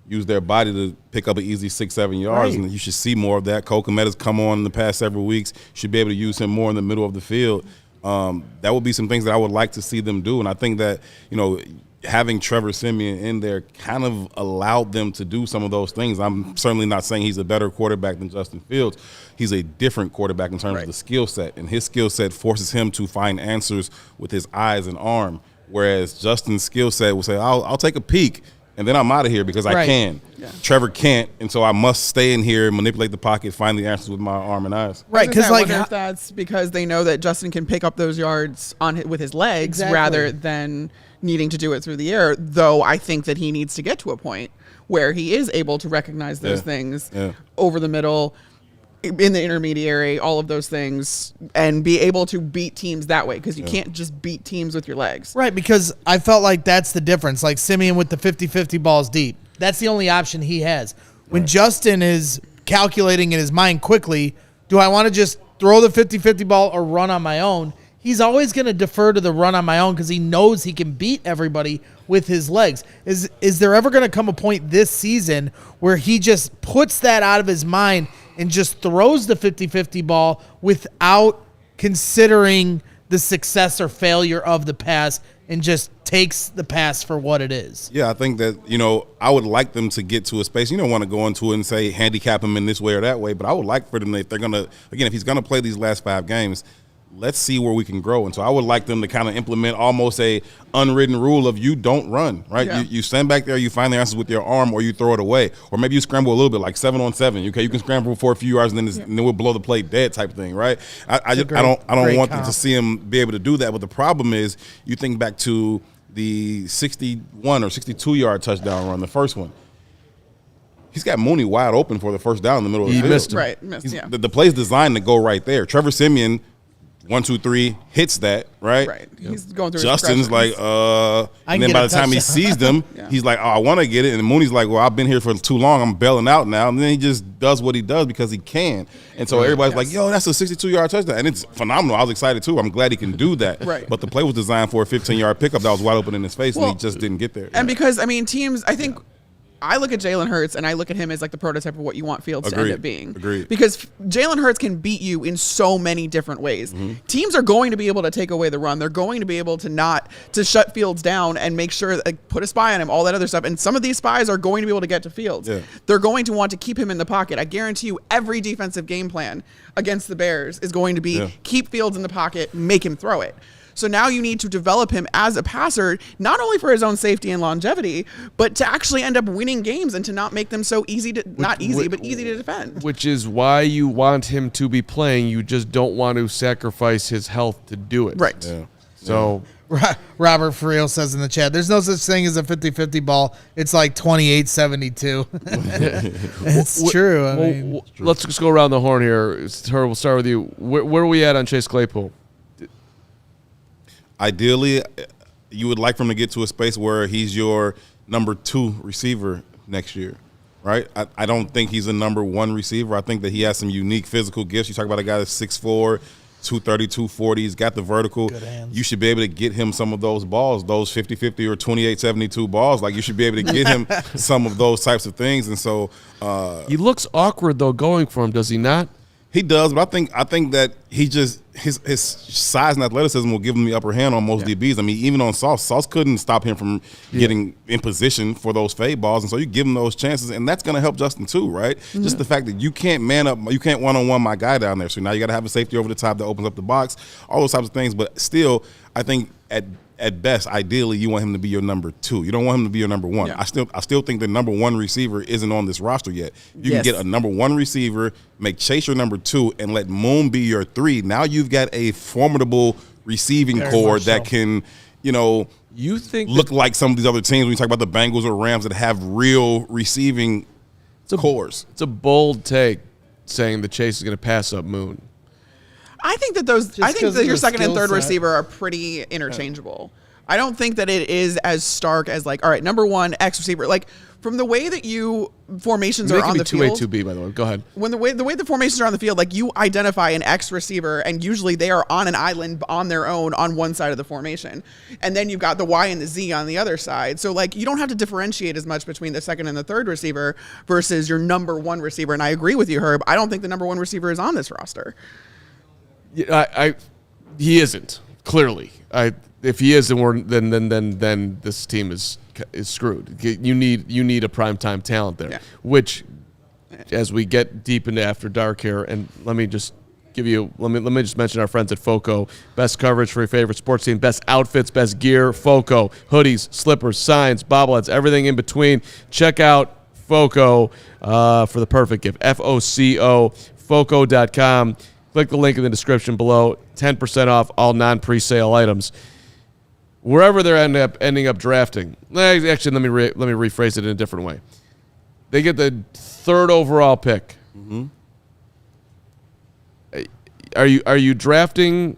use their body to pick up an easy 6, 7 yards, Right. and you should see more of that. Cole Kmet has come on in the past several weeks. Should be able to use him more in the middle of the field. That would be some things that I would like to see them do, and I think that, having Trevor Siemian in there kind of allowed them to do some of those things. I'm certainly not saying he's a better quarterback than Justin Fields. He's a different quarterback in terms of the skill set, and his skill set forces him to find answers with his eyes and arm, whereas Justin's skill set will say, I'll take a peek, and then I'm out of here because I can. Yeah. Trevor can't, and so I must stay in here, manipulate the pocket, find the answers with my arm and eyes. Right, because I wonder if that's because they know that Justin can pick up those yards with his legs rather than needing to do it through the air, though I think that he needs to get to a point where he is able to recognize those things over the middle, in the intermediary, all of those things, and be able to beat teams that way, because you can't just beat teams with your legs. Right, because I felt like that's the difference. Like Simeon with the 50-50 balls deep. That's the only option he has. When Justin is calculating in his mind quickly, do I want to just throw the 50-50 ball or run on my own? He's always going to defer to the run on my own because he knows he can beat everybody with his legs. Is there ever going to come a point this season where he just puts that out of his mind and just throws the 50-50 ball without considering the success or failure of the pass and just takes the pass for what it is? Yeah, I think that, I would like them to get to a space. You don't want to go into it and say handicap him in this way or that way, but I would like for them, if they're going to, again, if he's going to play these last 5 games, let's see where we can grow. And so I would like them to kind of implement almost a unwritten rule of you don't run, right? Yeah. You stand back there, you find the answers with your arm, or you throw it away. Or maybe you scramble a little bit, like 7-on-7. Okay, you can scramble for a few yards and then we'll blow the play dead type thing, right? I don't want them to see him be able to do that. But the problem is, you think back to the 61 or 62-yard touchdown run, the first one. He's got Mooney wide open for the first down in the middle of the field. Missed him. Right, The play's designed to go right there. Trevor Siemian, 1, 2, 3, hits that, right? Right. He's going through Justin's like, and then by the time he sees them, he's like, I want to get it. And Mooney's like, well, I've been here for too long. I'm bailing out now. And then he just does what he does because he can. And so everybody's like, yo, that's a 62-yard touchdown. And it's phenomenal. I was excited, too. I'm glad he can do that. Right. But the play was designed for a 15-yard pickup that was wide open in his face, and he just didn't get there. And because, teams, I think, I look at Jalen Hurts and I look at him as like the prototype of what you want Fields to end up being. Agreed. Because Jalen Hurts can beat you in so many different ways. Mm-hmm. Teams are going to be able to take away the run. They're going to be able to shut Fields down and make sure that, put a spy on him, all that other stuff. And some of these spies are going to be able to get to Fields. Yeah. They're going to want to keep him in the pocket. I guarantee you every defensive game plan against the Bears is going to be keep Fields in the pocket, make him throw it. So now you need to develop him as a passer, not only for his own safety and longevity, but to actually end up winning games and to not make them so easy to, but easy to defend. Which is why you want him to be playing. You just don't want to sacrifice his health to do it. Right. Yeah. So Robert Friel says in the chat, there's no such thing as a 50-50 ball. It's like 28-72. It's true. Let's just go around the horn here. We'll start with you. Where are we at on Chase Claypool? Ideally, you would like for him to get to a space where he's your number 2 receiver next year, right? I don't think he's a number 1 receiver. I think that he has some unique physical gifts. You talk about a guy that's 6'4", 230, 240. He's got the vertical. Good hands. You should be able to get him some of those balls, those 50-50 or 28-72 balls. Like, you should be able to get him some of those types of things. And so he looks awkward, though, going for him, does he not? He does, but I think that he just his size and athleticism will give him the upper hand on most DBs. I mean, even on Sauce couldn't stop him from getting in position for those fade balls, and so you give him those chances, and that's going to help Justin too, right? Mm-hmm. Just the fact that you can't man up, you can't one-on-one my guy down there. So now you got to have a safety over the top that opens up the box, all those types of things. But still, I think at best, ideally, you want him to be your number 2. You don't want him to be your number 1. Yeah. I still think the number 1 receiver isn't on this roster yet. You can get a number 1 receiver, make Chase your number 2, and let Moon be your 3. Now you've got a formidable receiving core that can, you think look like some of these other teams when you talk about the Bengals or Rams that have real receiving cores. It's a bold take saying that Chase is going to pass up Moon. I think that your second and third receiver are pretty interchangeable. I don't think that it is as stark as like, all right, number 1 X receiver. Like from the way that formations are on the field. 2A, 2B, by the way. Go ahead. When the way the formations are on the field, like you identify an X receiver, and usually they are on an island on their own on one side of the formation, and then you've got the Y and the Z on the other side. So like you don't have to differentiate as much between the second and the third receiver versus your number one receiver. And I agree with you, Herb. I don't think the number one receiver is on this roster. Yeah, he isn't, clearly. If he is, then this team is screwed. You need a primetime talent there, which, as we get deep into After Dark here, and let me just mention our friends at FOCO. Best coverage for your favorite sports team, best outfits, best gear, FOCO, hoodies, slippers, signs, bobbleheads, everything in between. Check out FOCO for the perfect gift. FOCO, FOCO.com. Click the link in the description below. 10% off all non-presale items. Wherever they're ending up drafting. Actually, let me rephrase it in a different way. They get the 3rd overall pick. Mm-hmm. Are you drafting?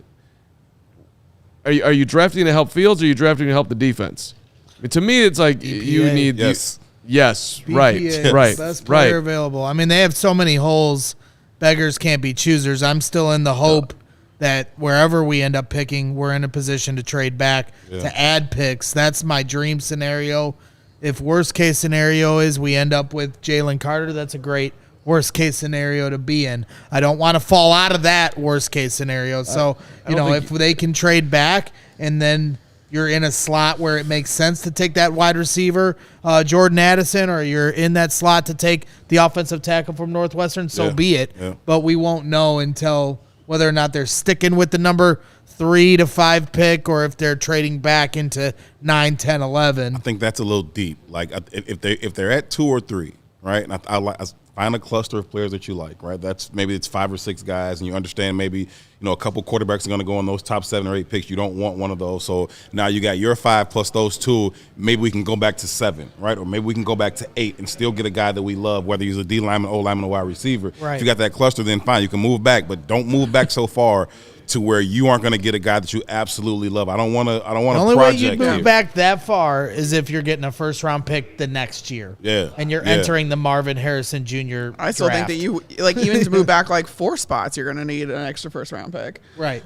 Are you drafting to help Fields, or are you drafting to help the defense? I mean, to me, it's like BPA. you need. Yes. Yes. BPA, Right. Best player right. available. I mean, they have so many holes. Beggars can't be choosers. I'm still in the hope that wherever we end up picking, we're in a position to trade back to add picks. That's my dream scenario. If worst case scenario is we end up with Jalen Carter, that's a great worst case scenario to be in. I don't want to fall out of that worst case scenario. So, if they can trade back and then you're in a slot where it makes sense to take that wide receiver, Jordan Addison, or you're in that slot to take the offensive tackle from Northwestern, so be it. Yeah. But we won't know until whether or not they're sticking with the number 3 to 5 pick or if they're trading back into 9, 10, 11. I think that's a little deep. Like if they're at 2 or 3, right? And I find a cluster of players that you like, right? Maybe it's 5 or 6 guys, and you understand maybe a couple quarterbacks are going to go in those top 7 or 8 picks. You don't want one of those. So now you got your 5 plus those 2. Maybe we can go back to 7, right? Or maybe we can go back to 8 and still get a guy that we love, whether he's a D lineman, O lineman, or wide receiver. Right. If you got that cluster, then fine, you can move back, but don't move back so far to where you aren't going to get a guy that you absolutely love. I don't want to. The only way you move back that far is if you're getting a first-round pick the next year. Yeah, and you're entering the Marvin Harrison Jr. I still draft. think that you even to move back like 4 spots, you're going to need an extra first-round pick. Right.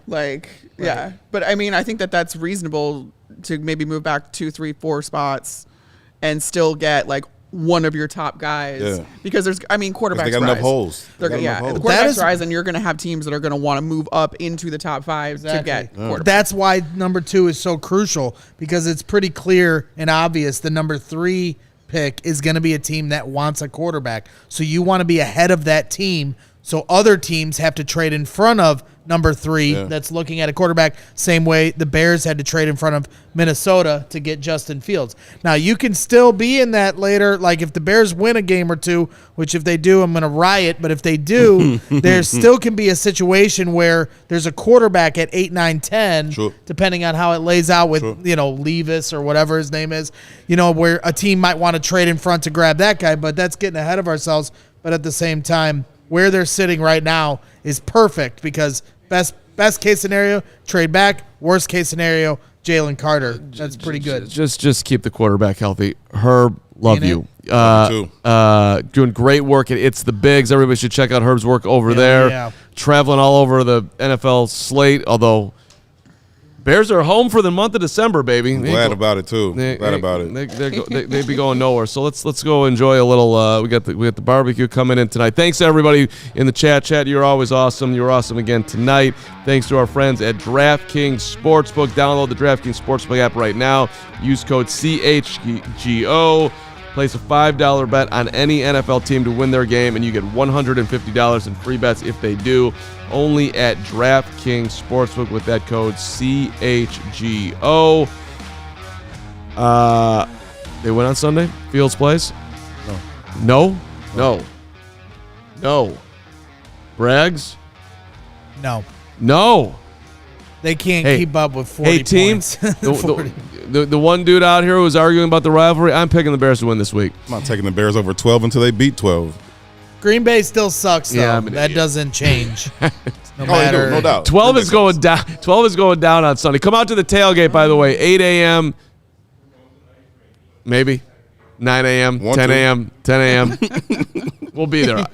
Yeah. But I mean, I think that that's reasonable to maybe move back 2, 3, 4 spots and still get like one of your top guys because quarterbacks they got enough holes. The quarterbacks rise, and you're going to have teams that are going to want to move up into the top 5 to get quarterbacks. That's why number 2 is so crucial, because it's pretty clear and obvious the number 3 pick is going to be a team that wants a quarterback. So you want to be ahead of that team, so other teams have to trade in front of number 3 that's looking at a quarterback, same way the Bears had to trade in front of Minnesota to get Justin Fields. Now, you can still be in that later, like if the Bears win a game or 2, which if they do, I'm going to riot, but if they do, there still can be a situation where there's a quarterback at 8, 9, 10, depending on how it lays out with, Levis or whatever his name is, where a team might want to trade in front to grab that guy, but that's getting ahead of ourselves. But at the same time, where they're sitting right now is perfect, because best case scenario, trade back. Worst case scenario, Jalen Carter. That's pretty good. Just keep the quarterback healthy. Herb, love you. Doing great work at It's the Bigs. Everybody should check out Herb's work over there. Yeah. Traveling all over the NFL slate, although Bears are home for the month of December, baby. I'm glad about it too. Glad about it. They'd be going nowhere. So let's go enjoy a little. We got the barbecue coming in tonight. Thanks to everybody in the chat. You're always awesome. You're awesome again tonight. Thanks to our friends at DraftKings Sportsbook. Download the DraftKings Sportsbook app right now. Use code CHGO. Place a $5 bet on any NFL team to win their game, and you get $150 in free bets if they do. Only at DraftKings Sportsbook with that code CHGO. They win on Sunday? Fields plays? No? Braggs? No. They can't keep up with 40 teams. points. The one dude out here who was arguing about the rivalry, I'm picking the Bears to win this week. I'm not taking the Bears over 12 until they beat 12. Green Bay still sucks, though. Yeah, that doesn't change. No matter. No doubt. 12 is going down. 12 is going down on Sunday. Come out to the tailgate, by the way, 8 a.m. Maybe. 9 a.m., Want 10 to. a.m., 10 a.m. We'll be there.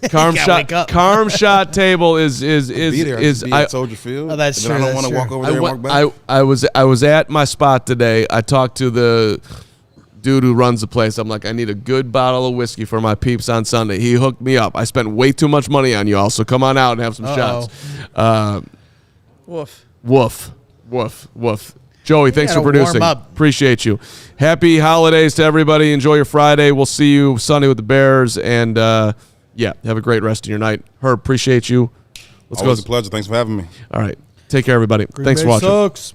wake up. Carm shot table is Be there. Be at Soldier Field. Oh, that's and then true, I don't that's want to true. walk over there and walk back. I was at my spot today. I talked to the dude who runs the place. I'm like, I need a good bottle of whiskey for my peeps on Sunday. He hooked me up. I spent way too much money on y'all, so come on out and have some shots. Woof. Woof, woof, woof. Joey, thanks for gotta warm producing. up. Appreciate you. Happy holidays to everybody. Enjoy your Friday. We'll see you Sunday with the Bears. And, yeah, have a great rest of your night. Herb, appreciate you. Let's Always go. a pleasure. Thanks for having me. All right. Take care, everybody. Thanks for watching. Sucks.